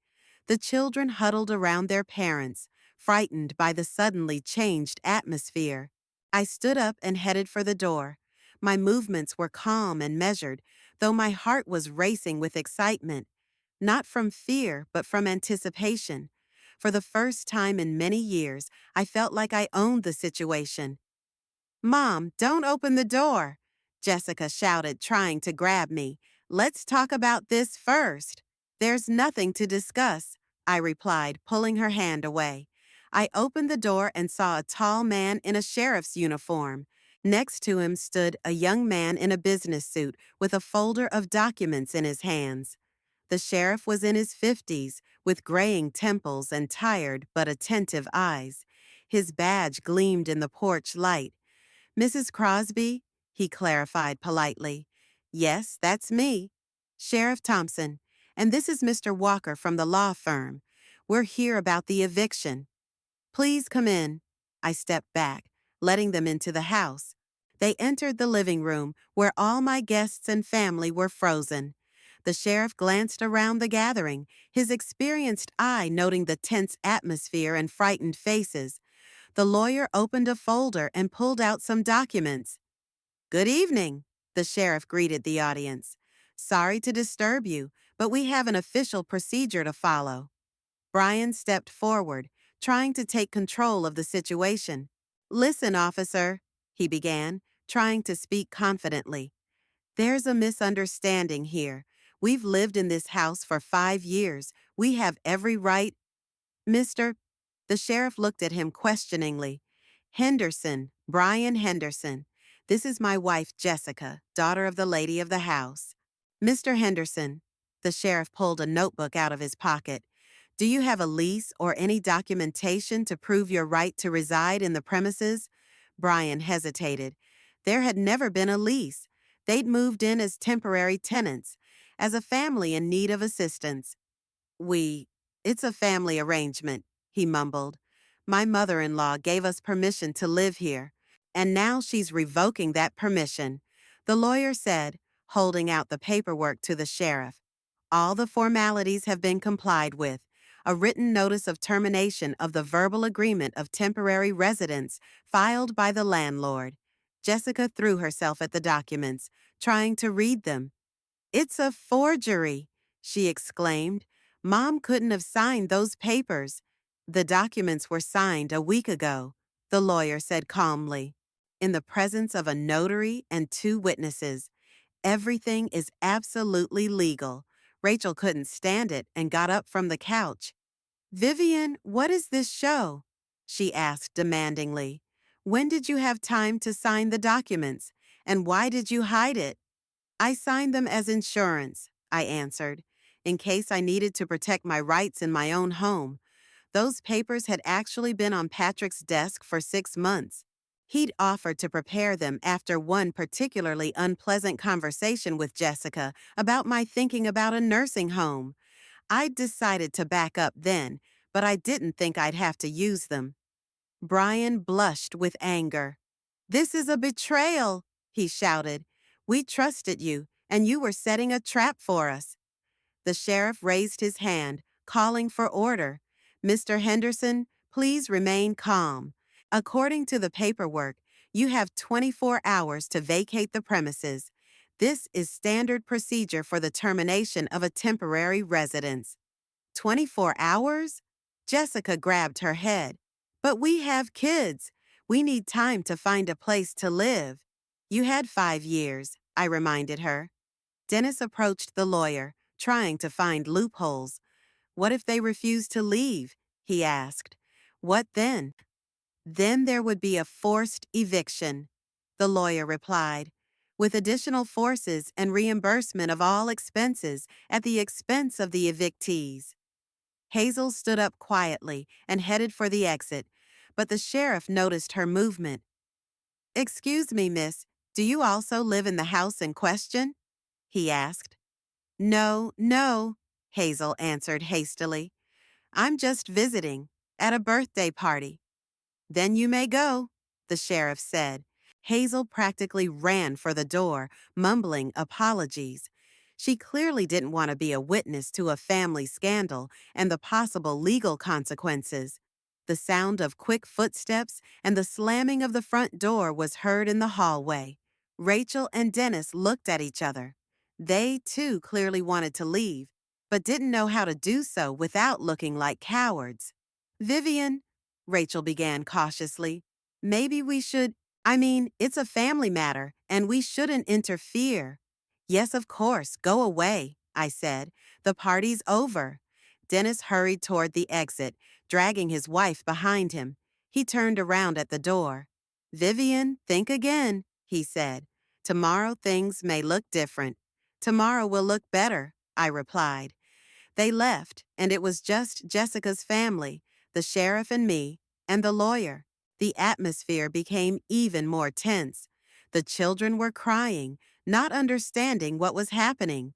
The children huddled around their parents, frightened by the suddenly changed atmosphere. I stood up and headed for the door. My movements were calm and measured, though my heart was racing with excitement. Not from fear, but from anticipation. For the first time in many years, I felt like I owned the situation. "Mom, don't open the door," Jessica shouted, trying to grab me. "Let's talk about this first." "There's nothing to discuss," I replied, pulling her hand away. I opened the door and saw a tall man in a sheriff's uniform. Next to him stood a young man in a business suit with a folder of documents in his hands. The sheriff was in his 50s, with graying temples and tired but attentive eyes. His badge gleamed in the porch light. "Mrs. Crosby?" he clarified politely. "Yes, that's me. Sheriff Thompson. And this is Mr. Walker from the law firm. We're here about the eviction." "Please come in." I stepped back, letting them into the house. They entered the living room, where all my guests and family were frozen. The sheriff glanced around the gathering, his experienced eye noting the tense atmosphere and frightened faces. The lawyer opened a folder and pulled out some documents. "Good evening," the sheriff greeted the audience. "Sorry to disturb you, but we have an official procedure to follow." Brian stepped forward, trying to take control of the situation. "Listen, officer," he began, trying to speak confidently. "There's a misunderstanding here. We've lived in this house for 5 years. We have every right—" "Mr. The sheriff looked at him questioningly. "Henderson, Brian Henderson. This is my wife, Jessica, daughter of the lady of the house." "Mr. Henderson," the sheriff pulled a notebook out of his pocket. "Do you have a lease or any documentation to prove your right to reside in the premises?" Brian hesitated. There had never been a lease. They'd moved in as temporary tenants, as a family in need of assistance. It's a family arrangement," he mumbled. "My mother-in-law gave us permission to live here, and now she's revoking that permission," the lawyer said, holding out the paperwork to the sheriff. "All the formalities have been complied with. A written notice of termination of the verbal agreement of temporary residence filed by the landlord." Jessica threw herself at the documents, trying to read them. "It's a forgery!" she exclaimed. Mom couldn't have signed those papers. The documents were signed a week ago, the lawyer said calmly. In the presence of a notary and two witnesses, everything is absolutely legal. Rachel couldn't stand it and got up from the couch. Vivian, what is this show? She asked demandingly. When did you have time to sign the documents? And why did you hide it? I signed them as insurance, I answered, in case I needed to protect my rights in my own home. Those papers had actually been on Patrick's desk for 6 months. He'd offered to prepare them after one particularly unpleasant conversation with Jessica about my thinking about a nursing home. I'd decided to back up then, but I didn't think I'd have to use them. Brian blushed with anger. This is a betrayal, he shouted. We trusted you, and you were setting a trap for us. The sheriff raised his hand, calling for order. Mr. Henderson, please remain calm. According to the paperwork, you have 24 hours to vacate the premises. This is standard procedure for the termination of a temporary residence. 24 hours? Jessica grabbed her head. But we have kids. We need time to find a place to live. You had 5 years, I reminded her. Dennis approached the lawyer, trying to find loopholes. What if they refuse to leave? He asked. What then? Then there would be a forced eviction, the lawyer replied, with additional forces and reimbursement of all expenses at the expense of the evictees. Hazel stood up quietly and headed for the exit, but the sheriff noticed her movement. Excuse me, miss, do you also live in the house in question? He asked. No, Hazel answered hastily. I'm just visiting, at a birthday party. Then you may go, the sheriff said. Hazel practically ran for the door, mumbling apologies. She clearly didn't want to be a witness to a family scandal and the possible legal consequences. The sound of quick footsteps and the slamming of the front door was heard in the hallway. Rachel and Dennis looked at each other. They, too, clearly wanted to leave, but didn't know how to do so without looking like cowards. Vivian, Rachel began cautiously, maybe we should, it's a family matter, and we shouldn't interfere. Yes, of course, go away, I said. The party's over. Dennis hurried toward the exit, dragging his wife behind him. He turned around at the door. Vivian, think again, he said. Tomorrow things may look different. Tomorrow will look better, I replied. They left, and it was just Jessica's family, the sheriff and me, and the lawyer. The atmosphere became even more tense. The children were crying, not understanding what was happening.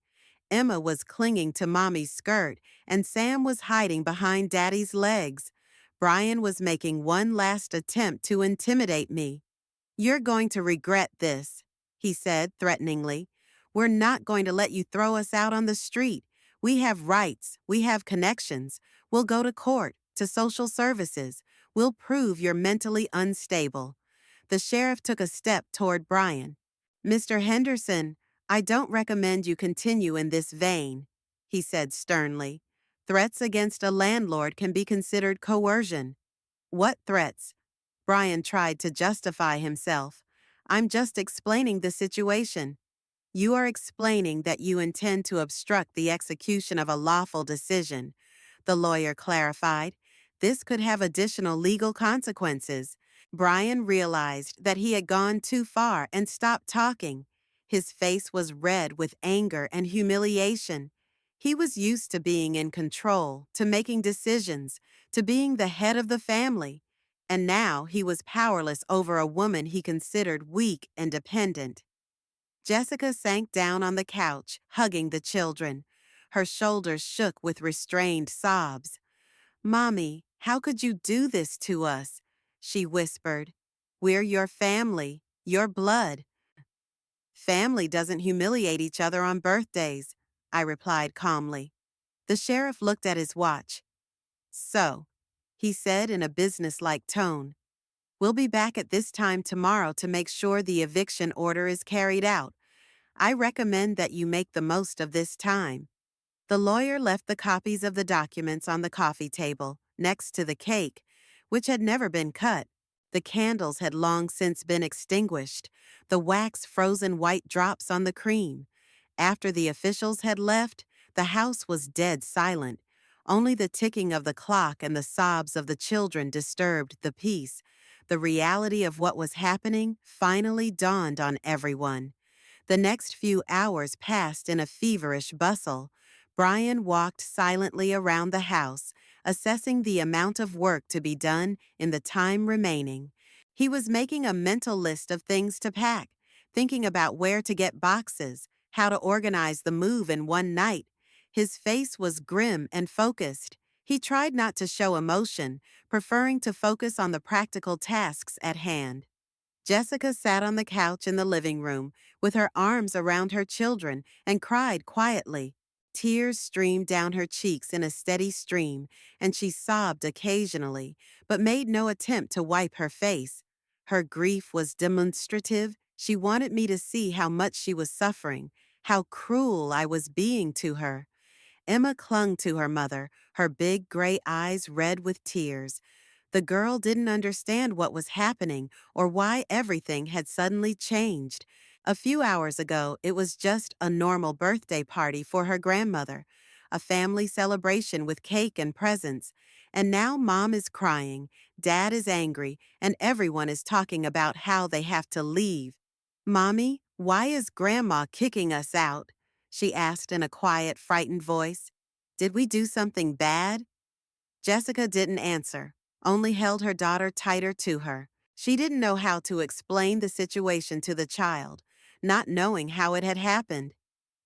Emma was clinging to Mommy's skirt, and Sam was hiding behind Daddy's legs. Brian was making one last attempt to intimidate me. You're going to regret this, he said threateningly. We're not going to let you throw us out on the street. We have rights. We have connections. We'll go to court, to social services. We'll prove you're mentally unstable. The sheriff took a step toward Brian. Mr. Henderson, I don't recommend you continue in this vein, he said sternly. Threats against a landlord can be considered coercion. What threats? Brian tried to justify himself. I'm just explaining the situation. You are explaining that you intend to obstruct the execution of a lawful decision, the lawyer clarified. This could have additional legal consequences. Brian realized that he had gone too far and stopped talking. His face was red with anger and humiliation. He was used to being in control, to making decisions, to being the head of the family. And now he was powerless over a woman he considered weak and dependent. Jessica sank down on the couch, hugging the children. Her shoulders shook with restrained sobs. Mommy, how could you do this to us? She whispered. We're your family, your blood. Family doesn't humiliate each other on birthdays, I replied calmly. The sheriff looked at his watch. So, he said in a businesslike tone, we'll be back at this time tomorrow to make sure the eviction order is carried out. I recommend that you make the most of this time. The lawyer left the copies of the documents on the coffee table, next to the cake, which had never been cut. The candles had long since been extinguished, the wax frozen white drops on the cream. After the officials had left, the house was dead silent. Only the ticking of the clock and the sobs of the children disturbed the peace. The reality of what was happening finally dawned on everyone. The next few hours passed in a feverish bustle. Brian walked silently around the house, assessing the amount of work to be done in the time remaining. He was making a mental list of things to pack, thinking about where to get boxes, how to organize the move in one night. His face was grim and focused. He tried not to show emotion, preferring to focus on the practical tasks at hand. Jessica sat on the couch in the living room with her arms around her children and cried quietly. Tears streamed down her cheeks in a steady stream, and she sobbed occasionally, but made no attempt to wipe her face. Her grief was demonstrative. She wanted me to see how much she was suffering, how cruel I was being to her. Emma clung to her mother, her big gray eyes red with tears. The girl didn't understand what was happening or why everything had suddenly changed. A few hours ago, it was just a normal birthday party for her grandmother, a family celebration with cake and presents. And now Mom is crying, Dad is angry, and everyone is talking about how they have to leave. Mommy, why is Grandma kicking us out? She asked in a quiet, frightened voice. Did we do something bad? Jessica didn't answer, only held her daughter tighter to her. She didn't know how to explain the situation to the child, not knowing how it had happened.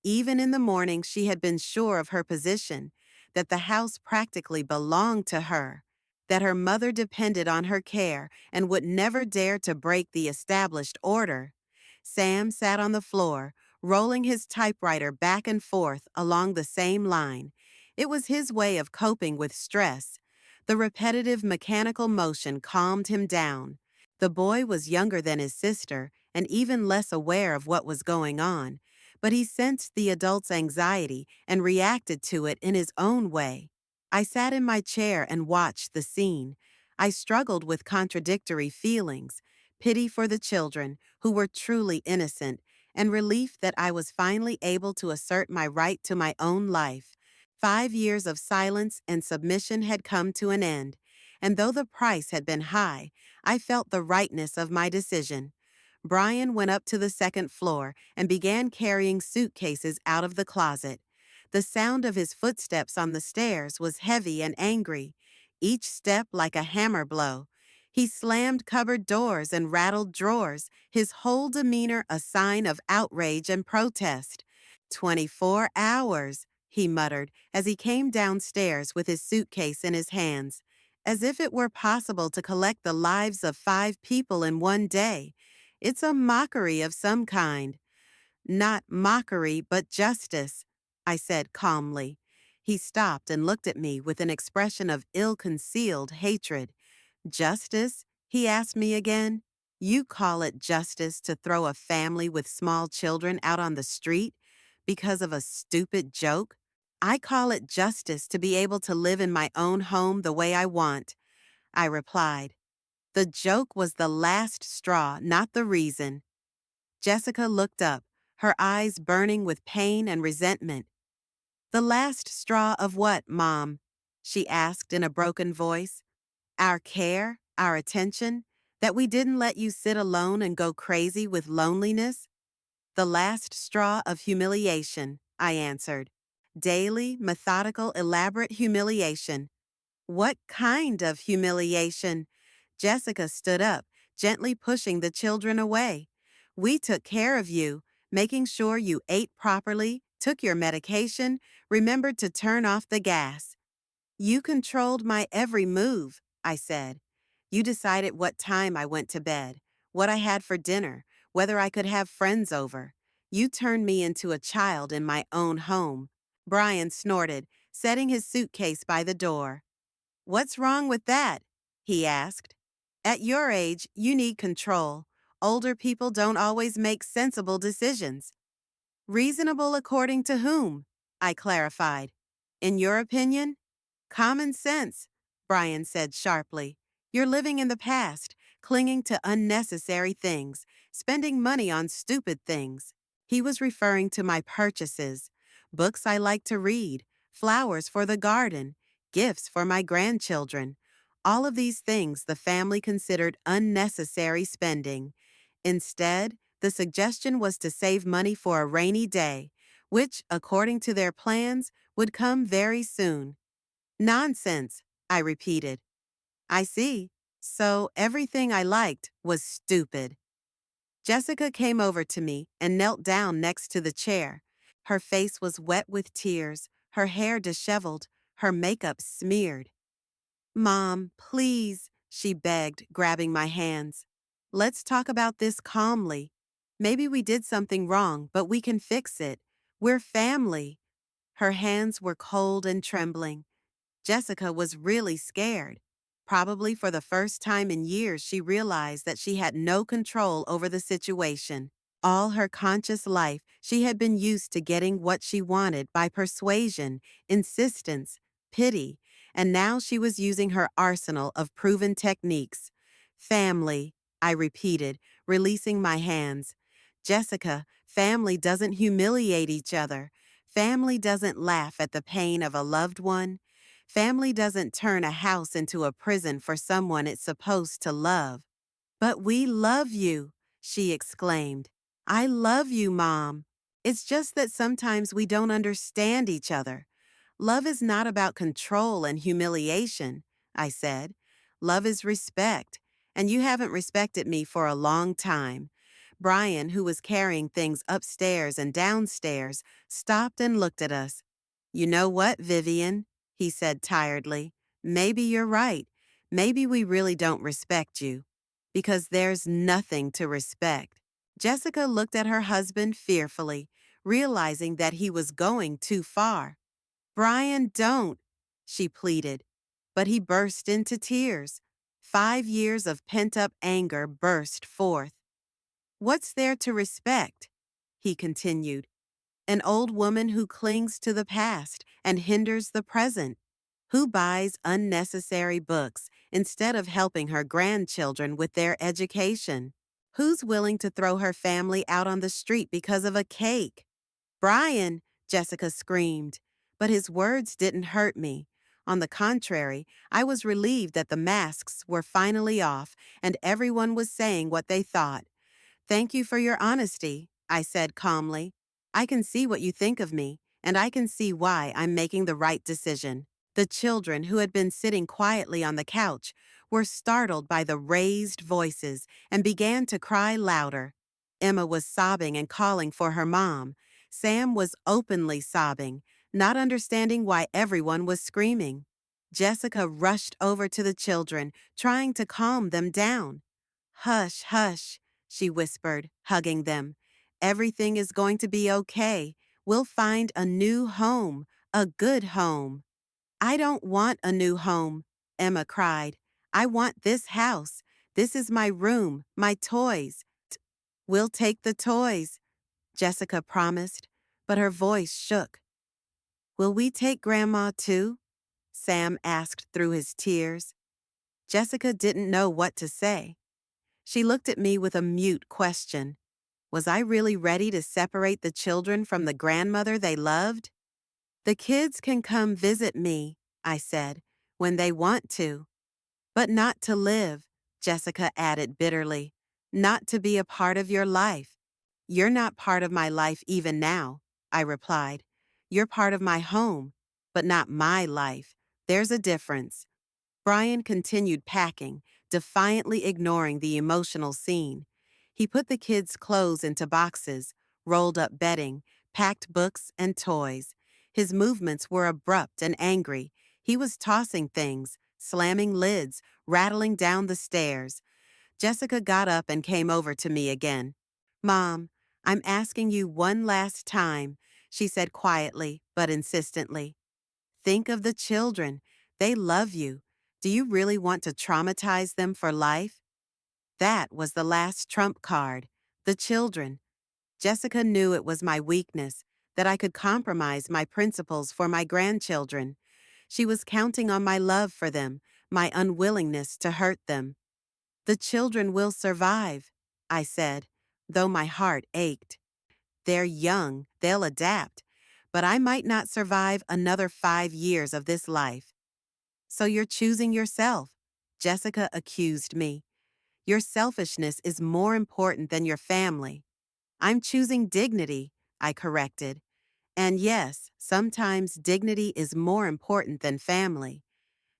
Even in the morning, she had been sure of her position, that the house practically belonged to her, that her mother depended on her care and would never dare to break the established order. Sam sat on the floor, rolling his typewriter back and forth along the same line. It was his way of coping with stress. The repetitive mechanical motion calmed him down. The boy was younger than his sister and even less aware of what was going on, but he sensed the adult's anxiety and reacted to it in his own way. I sat in my chair and watched the scene. I struggled with contradictory feelings, pity for the children, who were truly innocent, and relief that I was finally able to assert my right to my own life. 5 years of silence and submission had come to an end, and though the price had been high, I felt the rightness of my decision. Brian went up to the second floor and began carrying suitcases out of the closet. The sound of his footsteps on the stairs was heavy and angry, each step like a hammer blow. He slammed cupboard doors and rattled drawers, his whole demeanor a sign of outrage and protest. 24 hours, he muttered as he came downstairs with his suitcase in his hands. As if it were possible to collect the lives of 5 people in one day. It's a mockery of some kind. Not mockery, but justice, I said calmly. He stopped and looked at me with an expression of ill-concealed hatred. Justice? He asked me again. You call it justice to throw a family with small children out on the street because of a stupid joke? I call it justice to be able to live in my own home the way I want, I replied. The joke was the last straw, not the reason. Jessica looked up, her eyes burning with pain and resentment. The last straw of what, Mom? She asked in a broken voice. Our care, our attention, that we didn't let you sit alone and go crazy with loneliness? The last straw of humiliation, I answered. Daily, methodical, elaborate humiliation. What kind of humiliation? Jessica stood up, gently pushing the children away. We took care of you, making sure you ate properly, took your medication, remembered to turn off the gas. You controlled my every move, I said. You decided what time I went to bed, what I had for dinner, whether I could have friends over. You turned me into a child in my own home. Brian snorted, setting his suitcase by the door. What's wrong with that? He asked. At your age, you need control. Older people don't always make sensible decisions. Reasonable according to whom? I clarified. In your opinion? Common sense, Brian said sharply. You're living in the past, clinging to unnecessary things, spending money on stupid things. He was referring to my purchases, books I like to read, flowers for the garden, gifts for my grandchildren. All of these things the family considered unnecessary spending. Instead, the suggestion was to save money for a rainy day, which, according to their plans, would come very soon. Nonsense, I repeated. I see. So everything I liked was stupid. Jessica came over to me and knelt down next to the chair. Her face was wet with tears, her hair disheveled, her makeup smeared. Mom, please, she begged, grabbing my hands. Let's talk about this calmly. Maybe we did something wrong, but we can fix it. We're family. Her hands were cold and trembling. Jessica was really scared. Probably for the first time in years, she realized that she had no control over the situation. All her conscious life, she had been used to getting what she wanted by persuasion, insistence, pity, and now she was using her arsenal of proven techniques. Family, I repeated, releasing my hands. Jessica, family doesn't humiliate each other. Family doesn't laugh at the pain of a loved one. Family doesn't turn a house into a prison for someone it's supposed to love. But we love you, she exclaimed. I love you, Mom. It's just that sometimes we don't understand each other. Love is not about control and humiliation, I said. Love is respect, and you haven't respected me for a long time. Brian, who was carrying things upstairs and downstairs, stopped and looked at us. You know what, Vivian? He said tiredly. Maybe you're right. Maybe we really don't respect you. Because there's nothing to respect. Jessica looked at her husband fearfully, realizing that he was going too far. Brian, don't, she pleaded. But he burst into tears. 5 years of pent-up anger burst forth. What's there to respect? He continued. An old woman who clings to the past and hinders the present, who buys unnecessary books instead of helping her grandchildren with their education, who's willing to throw her family out on the street because of a cake. Brian, Jessica screamed, but his words didn't hurt me. On the contrary, I was relieved that the masks were finally off and everyone was saying what they thought. Thank you for your honesty, I said calmly. I can see what you think of me, and I can see why I'm making the right decision. The children, who had been sitting quietly on the couch, were startled by the raised voices and began to cry louder. Emma was sobbing and calling for her mom. Sam was openly sobbing, not understanding why everyone was screaming. Jessica rushed over to the children, trying to calm them down. Hush, hush, she whispered, hugging them. Everything is going to be okay. We'll find a new home, a good home. I don't want a new home, Emma cried. I want this house. This is my room, my toys. We'll take the toys, Jessica promised, but her voice shook. Will we take Grandma too? Sam asked through his tears. Jessica didn't know what to say. She looked at me with a mute question. Was I really ready to separate the children from the grandmother they loved? The kids can come visit me, I said, when they want to. But not to live, Jessica added bitterly. Not to be a part of your life. You're not part of my life even now, I replied. You're part of my home, but not my life. There's a difference. Brian continued packing, defiantly ignoring the emotional scene. He put the kids' clothes into boxes, rolled up bedding, packed books and toys. His movements were abrupt and angry. He was tossing things, slamming lids, rattling down the stairs. Jessica got up and came over to me again. Mom, I'm asking you one last time, she said quietly but insistently. Think of the children. They love you. Do you really want to traumatize them for life? That was the last trump card. The children. Jessica knew it was my weakness, that I could compromise my principles for my grandchildren. She was counting on my love for them, my unwillingness to hurt them. The children will survive, I said, though my heart ached. They're young, they'll adapt, but I might not survive another 5 years of this life. So you're choosing yourself, Jessica accused me. Your selfishness is more important than your family. I'm choosing dignity, I corrected. And yes, sometimes dignity is more important than family.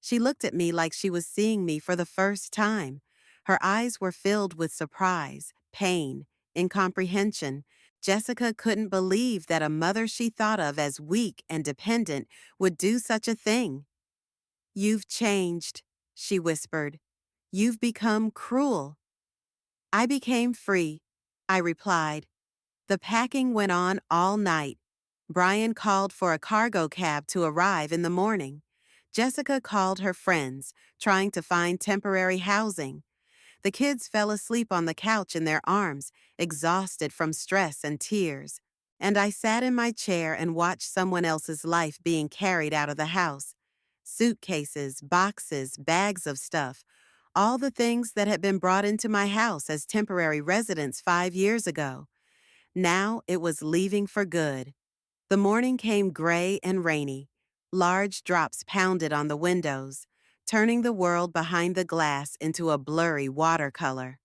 She looked at me like she was seeing me for the first time. Her eyes were filled with surprise, pain, incomprehension. Jessica couldn't believe that a mother she thought of as weak and dependent would do such a thing. "You've changed," she whispered. "You've become cruel." "I became free," I replied. The packing went on all night. Brian called for a cargo cab to arrive in the morning. Jessica called her friends, trying to find temporary housing. The kids fell asleep on the couch in their arms, exhausted from stress and tears. And I sat in my chair and watched someone else's life being carried out of the house. Suitcases, boxes, bags of stuff, all the things that had been brought into my house as temporary residents 5 years ago. Now it was leaving for good. The morning came gray and rainy. Large drops pounded on the windows, turning the world behind the glass into a blurry watercolor.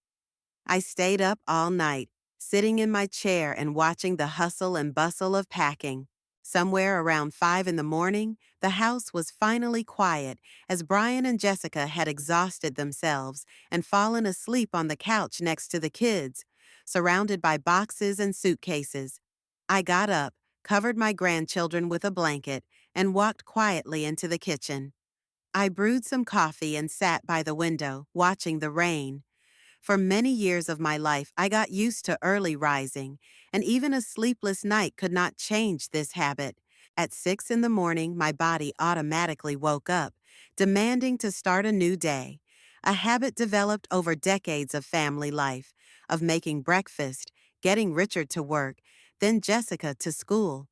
I stayed up all night, sitting in my chair and watching the hustle and bustle of packing. Somewhere around 5 in the morning, the house was finally quiet as Brian and Jessica had exhausted themselves and fallen asleep on the couch next to the kids, surrounded by boxes and suitcases. I got up, covered my grandchildren with a blanket, and walked quietly into the kitchen. I brewed some coffee and sat by the window, watching the rain. For many years of my life, I got used to early rising, and even a sleepless night could not change this habit. At 6 in the morning, my body automatically woke up, demanding to start a new day. A habit developed over decades of family life, of making breakfast, getting Richard to work, then Jessica to school.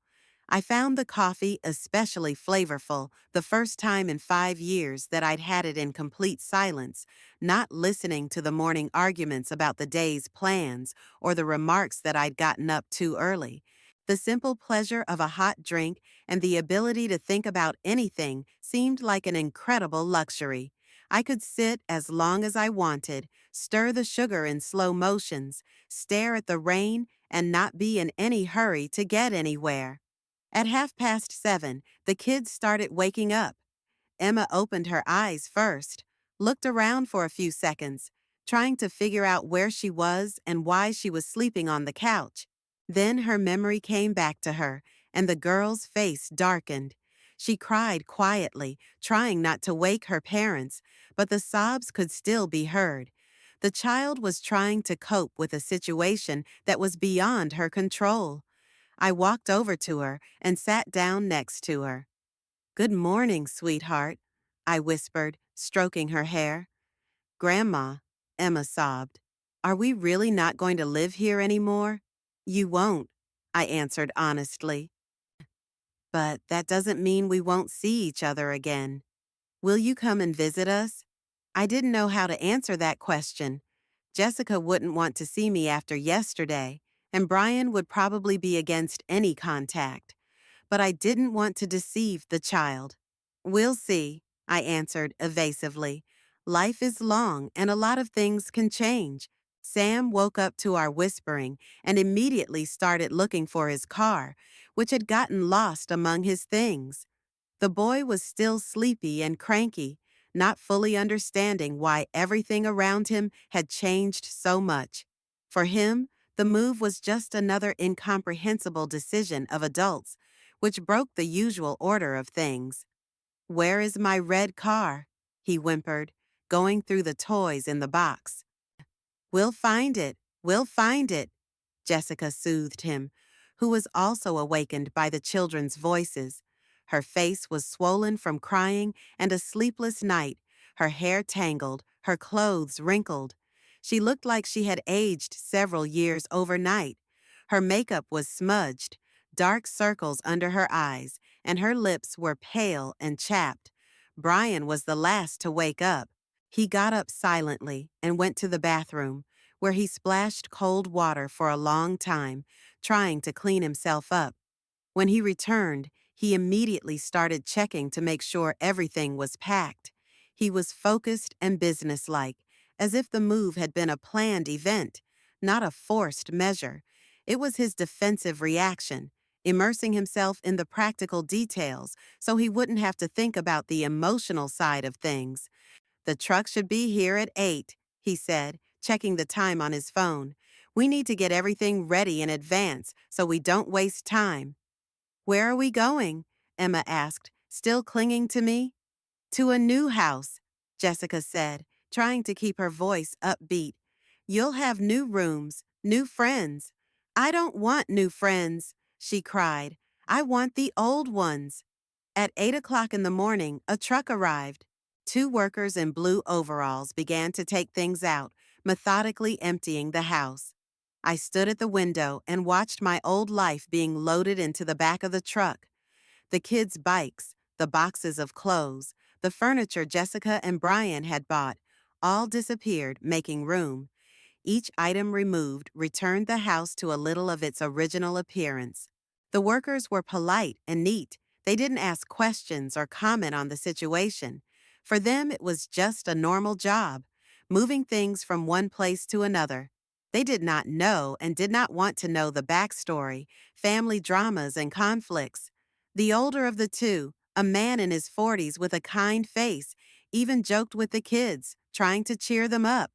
I found the coffee especially flavorful the first time in 5 years that I'd had it in complete silence, not listening to the morning arguments about the day's plans or the remarks that I'd gotten up too early. The simple pleasure of a hot drink and the ability to think about anything seemed like an incredible luxury. I could sit as long as I wanted, stir the sugar in slow motions, stare at the rain, and not be in any hurry to get anywhere. At 7:30, the kids started waking up. Emma opened her eyes first, looked around for a few seconds, trying to figure out where she was and why she was sleeping on the couch. Then her memory came back to her, and the girl's face darkened. She cried quietly, trying not to wake her parents, but the sobs could still be heard. The child was trying to cope with a situation that was beyond her control. I walked over to her and sat down next to her. "Good morning, sweetheart," I whispered, stroking her hair. "Grandma," Emma sobbed, "are we really not going to live here anymore?" "You won't," I answered honestly. "But that doesn't mean we won't see each other again. Will you come and visit us?" I didn't know how to answer that question. Jessica wouldn't want to see me after yesterday, and Brian would probably be against any contact. But I didn't want to deceive the child. "We'll see," I answered evasively. "Life is long and a lot of things can change." Sam woke up to our whispering and immediately started looking for his car, which had gotten lost among his things. The boy was still sleepy and cranky, not fully understanding why everything around him had changed so much. For him, the move was just another incomprehensible decision of adults, which broke the usual order of things. "Where is my red car?" he whimpered, going through the toys in the box. "We'll find it, we'll find it," Jessica soothed him, who was also awakened by the children's voices. Her face was swollen from crying and a sleepless night, her hair tangled, her clothes wrinkled. She looked like she had aged several years overnight. Her makeup was smudged, dark circles under her eyes, and her lips were pale and chapped. Brian was the last to wake up. He got up silently and went to the bathroom, where he splashed cold water for a long time, trying to clean himself up. When he returned, he immediately started checking to make sure everything was packed. He was focused and businesslike, as if the move had been a planned event, not a forced measure. It was his defensive reaction, immersing himself in the practical details so he wouldn't have to think about the emotional side of things. "The truck should be here at 8, he said, checking the time on his phone. "We need to get everything ready in advance so we don't waste time." "Where are we going?" Emma asked, still clinging to me. "To a new house," Jessica said, trying to keep her voice upbeat. "You'll have new rooms, new friends." "I don't want new friends," she cried. "I want the old ones." At 8 o'clock in the morning, a truck arrived. Two workers in blue overalls began to take things out, methodically emptying the house. I stood at the window and watched my old life being loaded into the back of the truck. The kids' bikes, the boxes of clothes, the furniture Jessica and Brian had bought, all disappeared, making room. Each item removed returned the house to a little of its original appearance. The workers were polite and neat. They didn't ask questions or comment on the situation. For them, it was just a normal job, moving things from one place to another. They did not know and did not want to know the backstory, family dramas, and conflicts. The older of the two, a man in his 40s with a kind face, even joked with the kids, trying to cheer them up.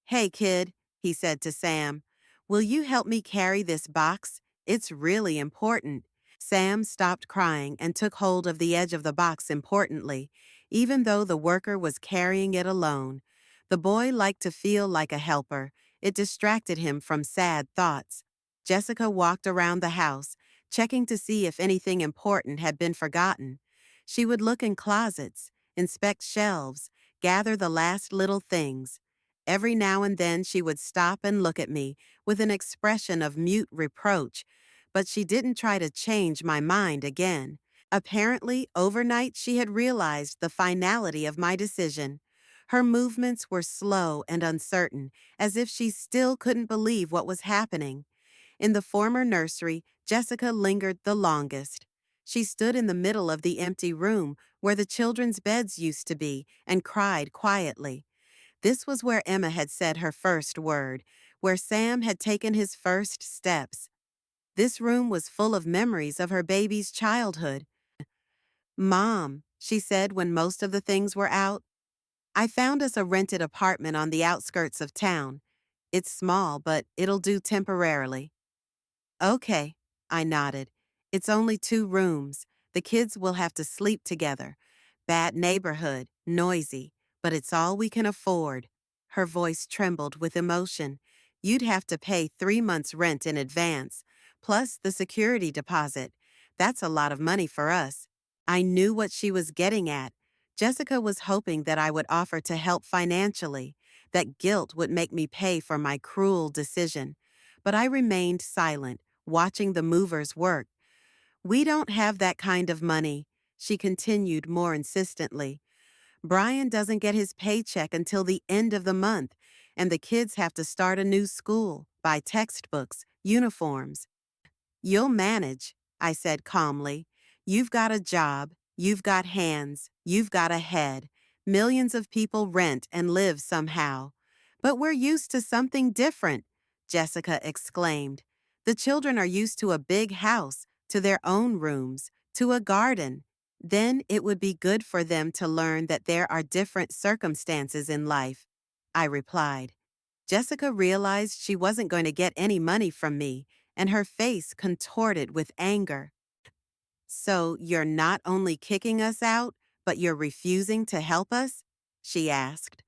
"Hey, kid," he said to Sam, "will you help me carry this box? It's really important." Sam stopped crying and took hold of the edge of the box importantly, even though the worker was carrying it alone. The boy liked to feel like a helper. It distracted him from sad thoughts. Jessica walked around the house, checking to see if anything important had been forgotten. She would look in closets, inspect shelves, gather the last little things. Every now and then she would stop and look at me with an expression of mute reproach, but she didn't try to change my mind again. Apparently, overnight she had realized the finality of my decision. Her movements were slow and uncertain, as if she still couldn't believe what was happening. In the former nursery, Jessica lingered the longest. She stood in the middle of the empty room where the children's beds used to be and cried quietly. This was where Emma had said her first word, where Sam had taken his first steps. This room was full of memories of her baby's childhood. "Mom," she said when most of the things were out, "I found us a rented apartment on the outskirts of town. It's small, but it'll do temporarily." "Okay," I nodded. "It's only 2 rooms. The kids will have to sleep together. Bad neighborhood, noisy, but it's all we can afford." Her voice trembled with emotion. "You'd have to pay 3 months' rent in advance, plus the security deposit. That's a lot of money for us." I knew what she was getting at. Jessica was hoping that I would offer to help financially, that guilt would make me pay for my cruel decision. But I remained silent, watching the movers work. "We don't have that kind of money," she continued more insistently. "Brian doesn't get his paycheck until the end of the month, and the kids have to start a new school, buy textbooks, uniforms." "You'll manage," I said calmly. "You've got a job, you've got hands, you've got a head. Millions of people rent and live somehow." "But we're used to something different," Jessica exclaimed. "The children are used to a big house, to their own rooms, to a garden." "Then it would be good for them to learn that there are different circumstances in life," I replied. Jessica realized she wasn't going to get any money from me, and her face contorted with anger. "So you're not only kicking us out, but you're refusing to help us?" she asked.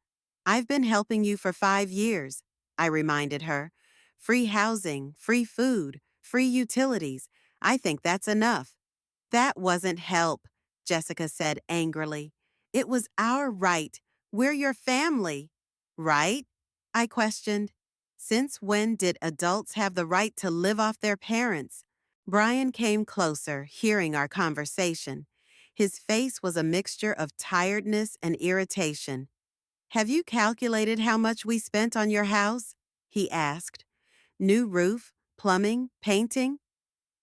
"I've been helping you for 5 years," I reminded her. "Free housing, free food, free utilities. I think that's enough." "That wasn't help," Jessica said angrily. "It was our right. We're your family." "Right?" I questioned. "Since when did adults have the right to live off their parents?" Brian came closer, hearing our conversation. His face was a mixture of tiredness and irritation. Have you calculated how much we spent on your house? He asked. New roof, plumbing, painting?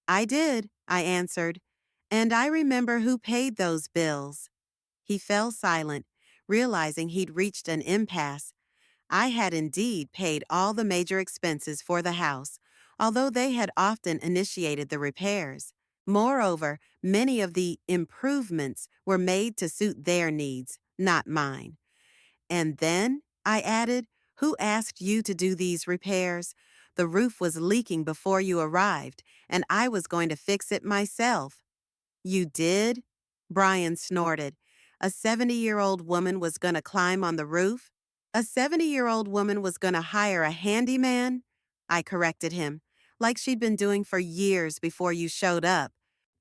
I did, I answered. And I remember who paid those bills. He fell silent, realizing he'd reached an impasse. I had indeed paid all the major expenses for the house, although they had often initiated the repairs. Moreover, many of the improvements were made to suit their needs, not mine. And then, I added, who asked you to do these repairs? The roof was leaking before you arrived, and I was going to fix it myself. You did? Brian snorted. A 70-year-old woman was going to climb on the roof? A 70-year-old woman was going to hire a handyman? I corrected him, like she'd been doing for years before you showed up.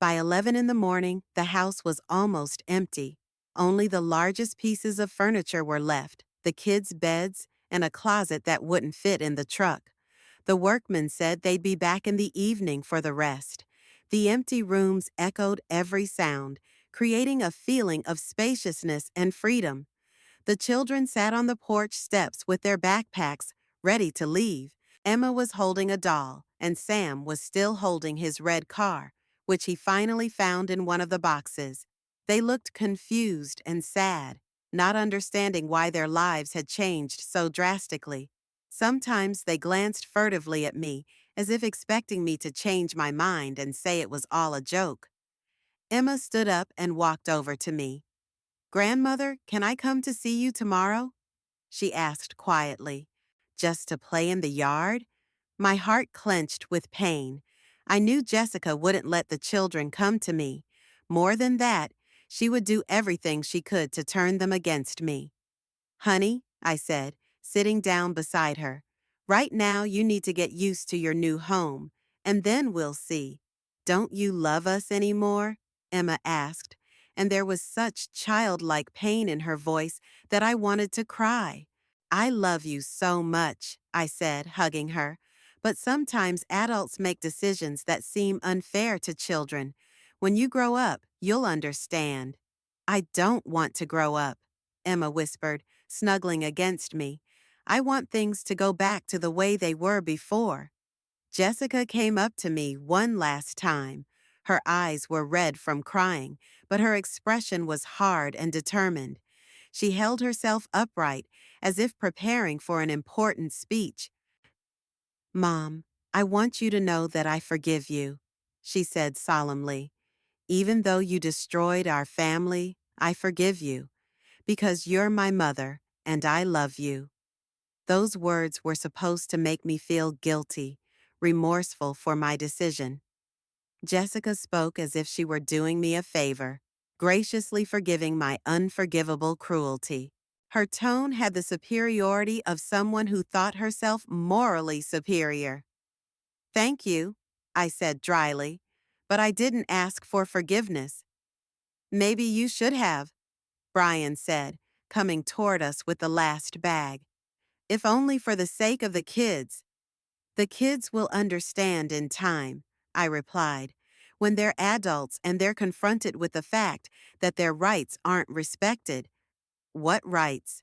By 11 in the morning, the house was almost empty. Only the largest pieces of furniture were left, the kids' beds, and a closet that wouldn't fit in the truck. The workmen said they'd be back in the evening for the rest. The empty rooms echoed every sound, creating a feeling of spaciousness and freedom. The children sat on the porch steps with their backpacks, ready to leave. Emma was holding a doll, and Sam was still holding his red car, which he finally found in one of the boxes. They looked confused and sad, not understanding why their lives had changed so drastically. Sometimes they glanced furtively at me, as if expecting me to change my mind and say it was all a joke. Emma stood up and walked over to me. Grandmother, can I come to see you tomorrow? She asked quietly. Just to play in the yard? My heart clenched with pain. I knew Jessica wouldn't let the children come to me. More than that, she would do everything she could to turn them against me. Honey, I said, sitting down beside her, right now you need to get used to your new home, and then we'll see. Don't you love us anymore? Emma asked, and there was such childlike pain in her voice that I wanted to cry. I love you so much, I said, hugging her, but sometimes adults make decisions that seem unfair to children. When you grow up, you'll understand. I don't want to grow up, Emma whispered, snuggling against me. I want things to go back to the way they were before. Jessica came up to me one last time. Her eyes were red from crying, but her expression was hard and determined. She held herself upright, as if preparing for an important speech. Mom, I want you to know that I forgive you, she said solemnly. Even though you destroyed our family, I forgive you, because you're my mother and I love you. Those words were supposed to make me feel guilty, remorseful for my decision. Jessica spoke as if she were doing me a favor, graciously forgiving my unforgivable cruelty. Her tone had the superiority of someone who thought herself morally superior. Thank you, I said dryly, but I didn't ask for forgiveness. Maybe you should have, Brian said, coming toward us with the last bag. If only for the sake of the kids. The kids will understand in time, I replied, when they're adults and they're confronted with the fact that their rights aren't respected. What rights?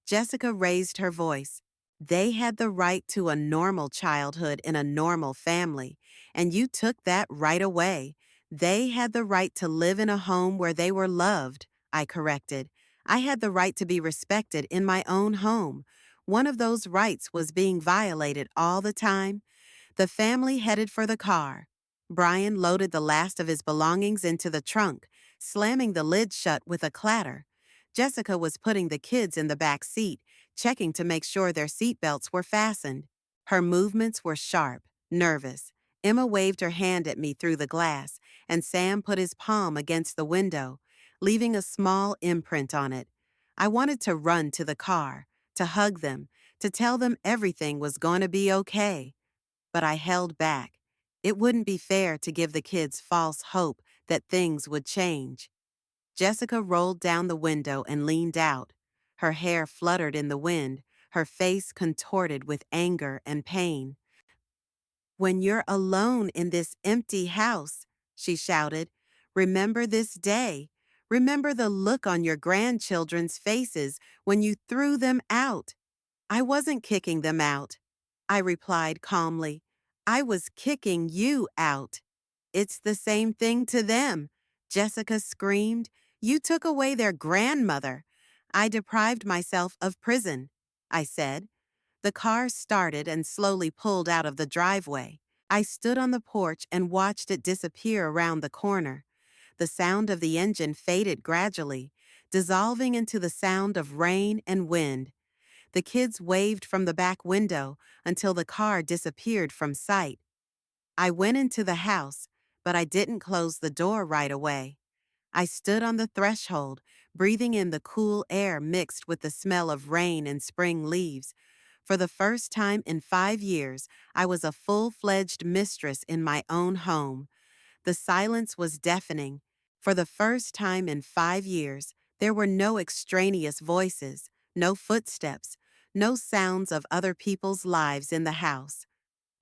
Jessica raised her voice. They had the right to a normal childhood in a normal family, and you took that right away. They had the right to live in a home where they were loved, I corrected. I had the right to be respected in my own home. One of those rights was being violated all the time. The family headed for the car. Brian loaded the last of his belongings into the trunk, slamming the lid shut with a clatter. Jessica was putting the kids in the back seat, checking to make sure their seatbelts were fastened. Her movements were sharp, nervous. Emma waved her hand at me through the glass, and Sam put his palm against the window, leaving a small imprint on it. I wanted to run to the car, to hug them, to tell them everything was going to be okay. But I held back. It wouldn't be fair to give the kids false hope that things would change. Jessica rolled down the window and leaned out. Her hair fluttered in the wind, her face contorted with anger and pain. When you're alone in this empty house, she shouted, remember this day. Remember the look on your grandchildren's faces when you threw them out. I wasn't kicking them out, I replied calmly. I was kicking you out. It's the same thing to them, Jessica screamed. You took away their grandmother. I deprived myself of prison, I said. The car started and slowly pulled out of the driveway. I stood on the porch and watched it disappear around the corner. The sound of the engine faded gradually, dissolving into the sound of rain and wind. The kids waved from the back window until the car disappeared from sight. I went into the house, but I didn't close the door right away. I stood on the threshold, breathing in the cool air mixed with the smell of rain and spring leaves. For the first time in 5 years, I was a full-fledged mistress in my own home. The silence was deafening. For the first time in 5 years, there were no extraneous voices, no footsteps, no sounds of other people's lives in the house.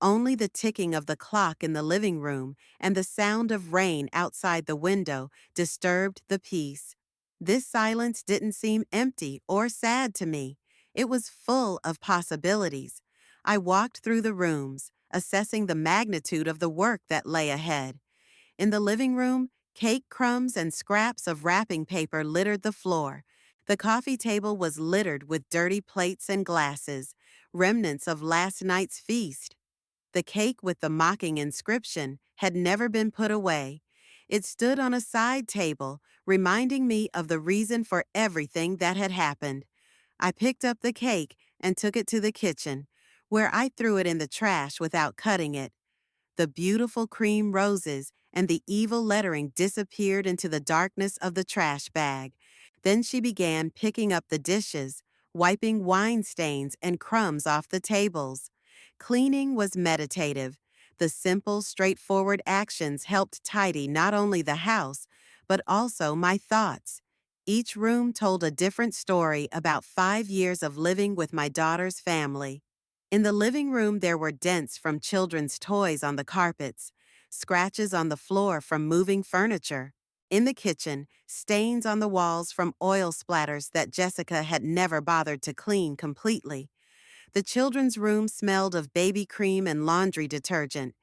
Only the ticking of the clock in the living room and the sound of rain outside the window disturbed the peace. This silence didn't seem empty or sad to me. It was full of possibilities. I walked through the rooms, assessing the magnitude of the work that lay ahead. In the living room, cake crumbs and scraps of wrapping paper littered the floor. The coffee table was littered with dirty plates and glasses, remnants of last night's feast. The cake with the mocking inscription had never been put away. It stood on a side table, reminding me of the reason for everything that had happened. I picked up the cake and took it to the kitchen, where I threw it in the trash without cutting it. The beautiful cream roses and the evil lettering disappeared into the darkness of the trash bag. Then she began picking up the dishes, wiping wine stains and crumbs off the tables. Cleaning was meditative. The simple, straightforward actions helped tidy not only the house, but also my thoughts. Each room told a different story about 5 years of living with my daughter's family. In the living room, there were dents from children's toys on the carpets, scratches on the floor from moving furniture. In the kitchen, stains on the walls from oil splatters that Jessica had never bothered to clean completely. The children's room smelled of baby cream and laundry detergent.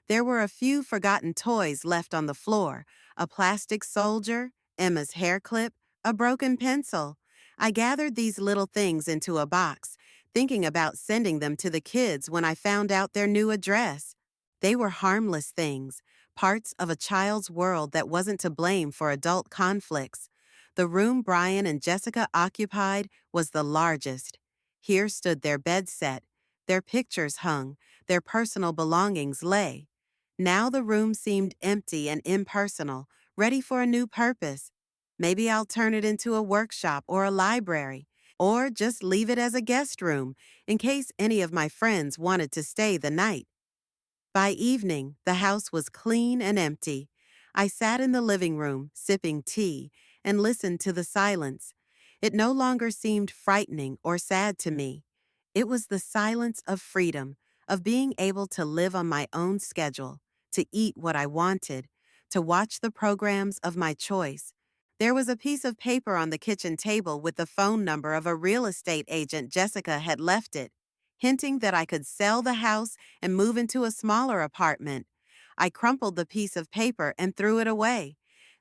There were a few forgotten toys left on the floor, a plastic soldier, Emma's hair clip, a broken pencil. I gathered these little things into a box, thinking about sending them to the kids when I found out their new address. They were harmless things, parts of a child's world that wasn't to blame for adult conflicts. The room Brian and Jessica occupied was the largest. Here stood their bed set, their pictures hung, their personal belongings lay. Now the room seemed empty and impersonal, ready for a new purpose. Maybe I'll turn it into a workshop or a library, or just leave it as a guest room in case any of my friends wanted to stay the night. By evening, the house was clean and empty. I sat in the living room, sipping tea, and listened to the silence. It no longer seemed frightening or sad to me. It was the silence of freedom, of being able to live on my own schedule, to eat what I wanted, to watch the programs of my choice. There was a piece of paper on the kitchen table with the phone number of a real estate agent Jessica had left it, hinting that I could sell the house and move into a smaller apartment. I crumpled the piece of paper and threw it away.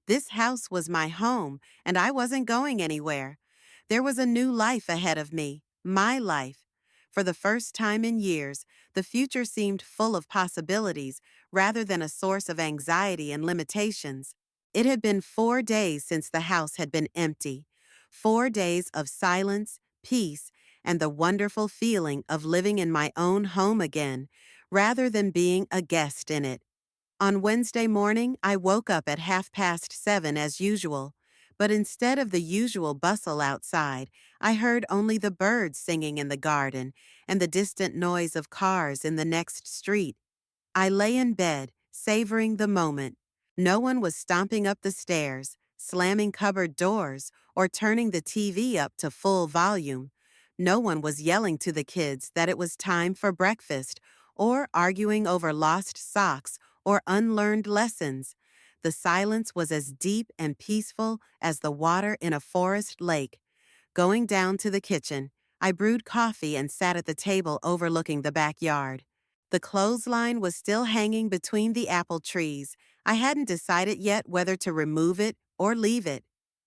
This house was my home, and I wasn't going anywhere. There was a new life ahead of me, my life. For the first time in years, the future seemed full of possibilities rather than a source of anxiety and limitations. It had been 4 days since the house had been empty, 4 days of silence, peace, and the wonderful feeling of living in my own home again, rather than being a guest in it. On Wednesday morning, I woke up at 7:30 as usual, but instead of the usual bustle outside, I heard only the birds singing in the garden and the distant noise of cars in the next street. I lay in bed, savoring the moment. No one was stomping up the stairs, slamming cupboard doors, or turning the TV up to full volume. No one was yelling to the kids that it was time for breakfast or arguing over lost socks or unlearned lessons. The silence was as deep and peaceful as the water in a forest lake. Going down to the kitchen, I brewed coffee and sat at the table overlooking the backyard. The clothesline was still hanging between the apple trees. I hadn't decided yet whether to remove it or leave it.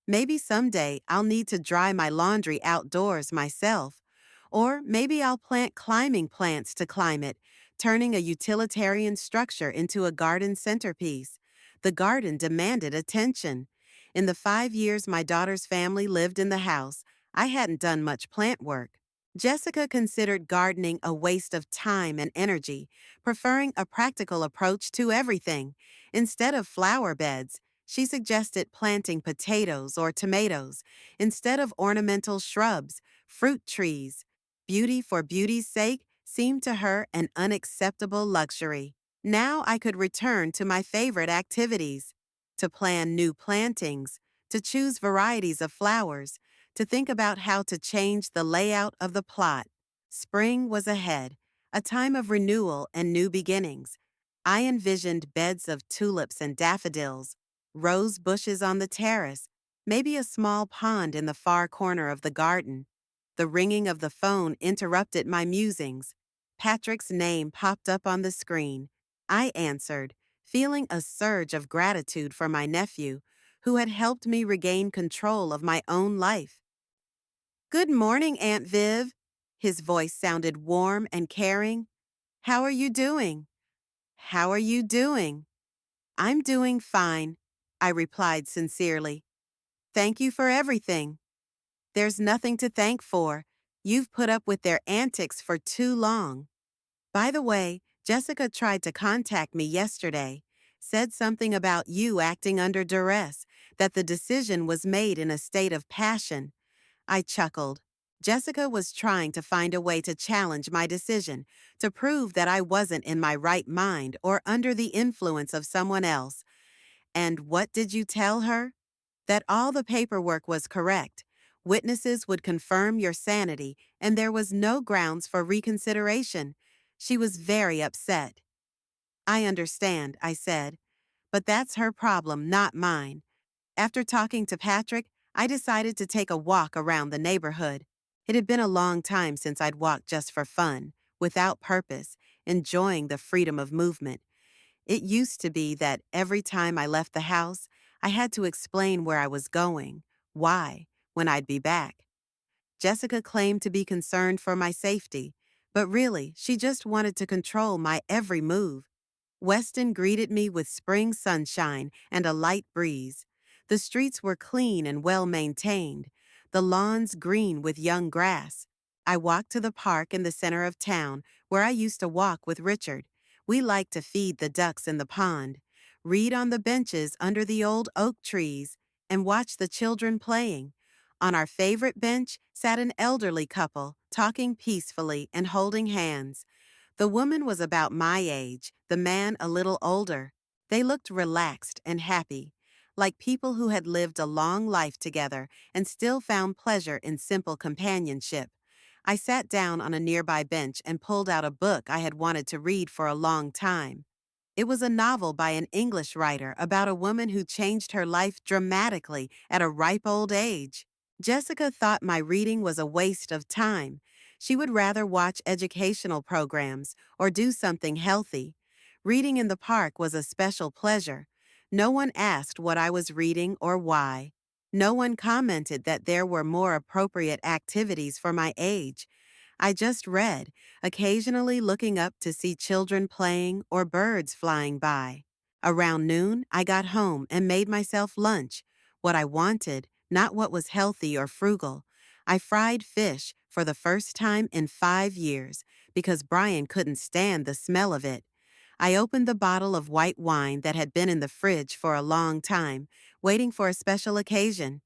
Maybe someday I'll need to dry my laundry outdoors myself. Or maybe I'll plant climbing plants to climb it, turning a utilitarian structure into a garden centerpiece. The garden demanded attention. In the 5 years my daughter's family lived in the house, I hadn't done much plant work. Jessica considered gardening a waste of time and energy, preferring a practical approach to everything. Instead of flower beds, she suggested planting potatoes or tomatoes. Instead of ornamental shrubs, fruit trees. Beauty for beauty's sake seemed to her an unacceptable luxury. Now I could return to my favorite activities, to plan new plantings, to choose varieties of flowers, to think about how to change the layout of the plot. Spring was ahead, a time of renewal and new beginnings. I envisioned beds of tulips and daffodils, rose bushes on the terrace, maybe a small pond in the far corner of the garden. The ringing of the phone interrupted my musings. Patrick's name popped up on the screen. I answered, feeling a surge of gratitude for my nephew, who had helped me regain control of my own life. "Good morning, Aunt Viv." His voice sounded warm and caring. "How are you doing?" "How are you doing?" "I'm doing fine," I replied sincerely. "Thank you for everything." "There's nothing to thank for. You've put up with their antics for too long." By the way, Jessica tried to contact me yesterday, said something about you acting under duress, that the decision was made in a state of passion. I chuckled. Jessica was trying to find a way to challenge my decision, to prove that I wasn't in my right mind or under the influence of someone else. And what did you tell her? That all the paperwork was correct. Witnesses would confirm your sanity, and there was no grounds for reconsideration. She was very upset. "I understand," I said, "but that's her problem, not mine." After talking to Patrick, I decided to take a walk around the neighborhood. It had been a long time since I'd walked just for fun, without purpose, enjoying the freedom of movement. It used to be that every time I left the house, I had to explain where I was going, why, when I'd be back. Jessica claimed to be concerned for my safety, but really, she just wanted to control my every move. Weston greeted me with spring sunshine and a light breeze. The streets were clean and well maintained, the lawns green with young grass. I walked to the park in the center of town where I used to walk with Richard. We liked to feed the ducks in the pond, read on the benches under the old oak trees, and watch the children playing. On our favorite bench sat an elderly couple, talking peacefully and holding hands. The woman was about my age, the man a little older. They looked relaxed and happy, like people who had lived a long life together and still found pleasure in simple companionship. I sat down on a nearby bench and pulled out a book I had wanted to read for a long time. It was a novel by an English writer about a woman who changed her life dramatically at a ripe old age. Jessica thought my reading was a waste of time. She would rather watch educational programs or do something healthy. Reading in the park was a special pleasure. No one asked what I was reading or why. No one commented that there were more appropriate activities for my age. I just read, occasionally looking up to see children playing or birds flying by. Around noon, I got home and made myself lunch, what I wanted, not what was healthy or frugal. I fried fish for the first time in 5 years because Brian couldn't stand the smell of it. I opened the bottle of white wine that had been in the fridge for a long time, waiting for a special occasion.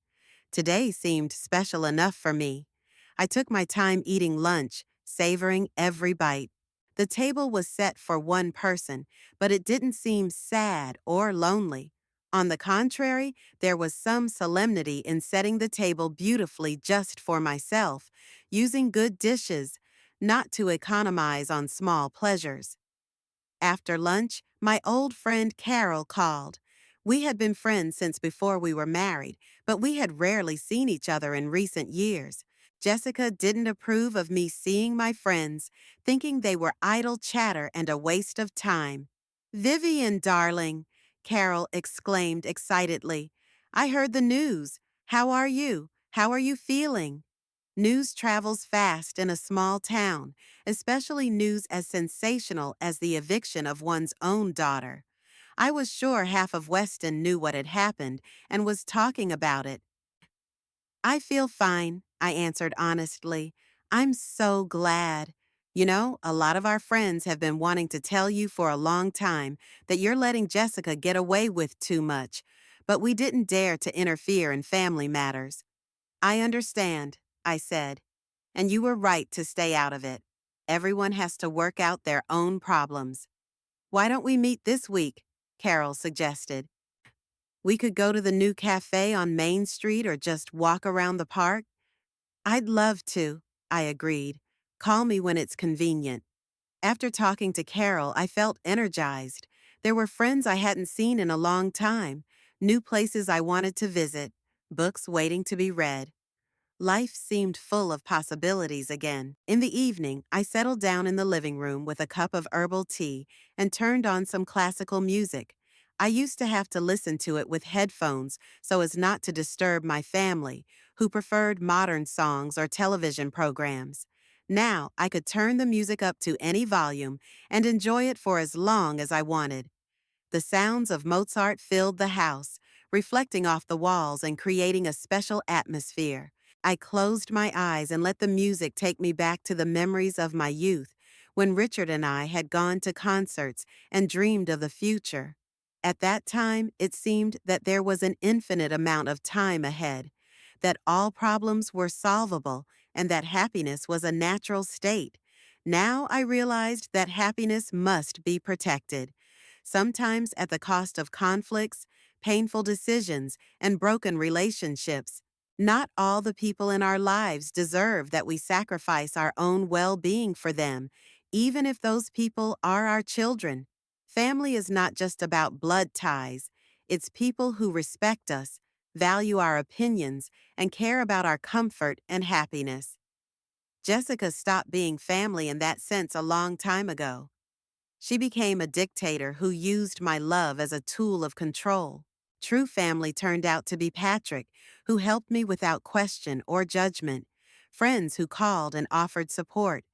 Today seemed special enough for me. I took my time eating lunch, savoring every bite. The table was set for one person, but it didn't seem sad or lonely. On the contrary, there was some solemnity in setting the table beautifully just for myself, using good dishes, not to economize on small pleasures. After lunch, my old friend Carol called. We had been friends since before we were married, but we had rarely seen each other in recent years. Jessica didn't approve of me seeing my friends, thinking they were idle chatter and a waste of time. Vivian, darling, Carol exclaimed excitedly. I heard the news. How are you? How are you feeling? News travels fast in a small town, especially news as sensational as the eviction of one's own daughter. I was sure half of Weston knew what had happened and was talking about it. I feel fine, I answered honestly. I'm so glad. You know, a lot of our friends have been wanting to tell you for a long time that you're letting Jessica get away with too much, but we didn't dare to interfere in family matters. I understand, I said, and you were right to stay out of it. Everyone has to work out their own problems. Why don't we meet this week? Carol suggested. We could go to the new cafe on Main Street or just walk around the park. I'd love to, I agreed. Call me when it's convenient. After talking to Carol, I felt energized. There were friends I hadn't seen in a long time, new places I wanted to visit, books waiting to be read. Life seemed full of possibilities again. In the evening, I settled down in the living room with a cup of herbal tea and turned on some classical music. I used to have to listen to it with headphones so as not to disturb my family, who preferred modern songs or television programs. Now, I could turn the music up to any volume and enjoy it for as long as I wanted. The sounds of Mozart filled the house, reflecting off the walls and creating a special atmosphere. I closed my eyes and let the music take me back to the memories of my youth, when Richard and I had gone to concerts and dreamed of the future. At that time, it seemed that there was an infinite amount of time ahead, that all problems were solvable, and that happiness was a natural state. Now I realized that happiness must be protected, sometimes at the cost of conflicts, painful decisions, and broken relationships. Not all the people in our lives deserve that we sacrifice our own well-being for them, even if those people are our children. Family is not just about blood ties. It's people who respect us, value our opinions, and care about our comfort and happiness. Jessica stopped being family in that sense a long time ago. She became a dictator who used my love as a tool of control. True family turned out to be Patrick, who helped me without question or judgment, friends who called and offered support,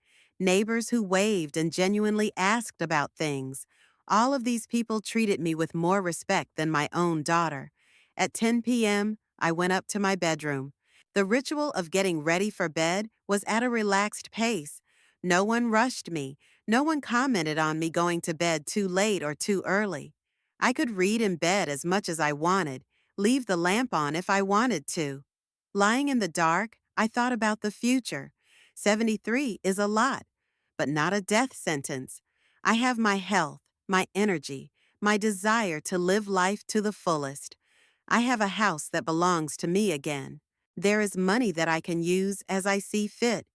neighbors who waved and genuinely asked about things. All of these people treated me with more respect than my own daughter. At 10 p.m., I went up to my bedroom. The ritual of getting ready for bed was at a relaxed pace. No one rushed me. No one commented on me going to bed too late or too early. I could read in bed as much as I wanted, leave the lamp on if I wanted to. Lying in the dark, I thought about the future. 73 is a lot, but not a death sentence. I have my health, my energy, my desire to live life to the fullest. I have a house that belongs to me again. There is money that I can use as I see fit.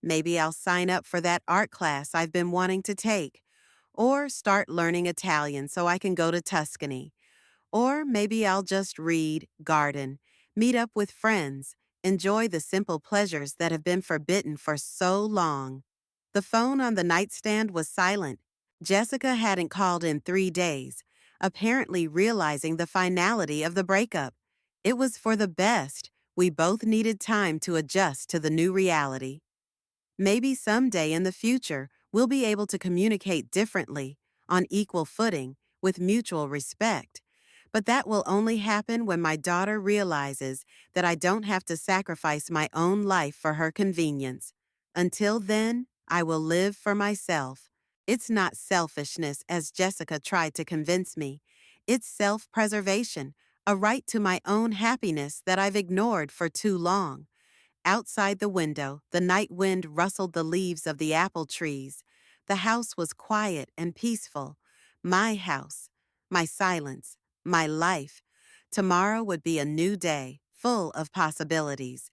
Maybe I'll sign up for that art class I've been wanting to take, or start learning Italian so I can go to Tuscany. Or maybe I'll just read, garden, meet up with friends, enjoy the simple pleasures that have been forbidden for so long. The phone on the nightstand was silent. Jessica hadn't called in 3 days, apparently realizing the finality of the breakup. It was for the best. We both needed time to adjust to the new reality. Maybe someday in the future, we'll be able to communicate differently, on equal footing, with mutual respect. But that will only happen when my daughter realizes that I don't have to sacrifice my own life for her convenience. Until then, I will live for myself. It's not selfishness, as Jessica tried to convince me. It's self-preservation, a right to my own happiness that I've ignored for too long. Outside the window, the night wind rustled the leaves of the apple trees. The house was quiet and peaceful. My house, my silence, my life. Tomorrow would be a new day, full of possibilities.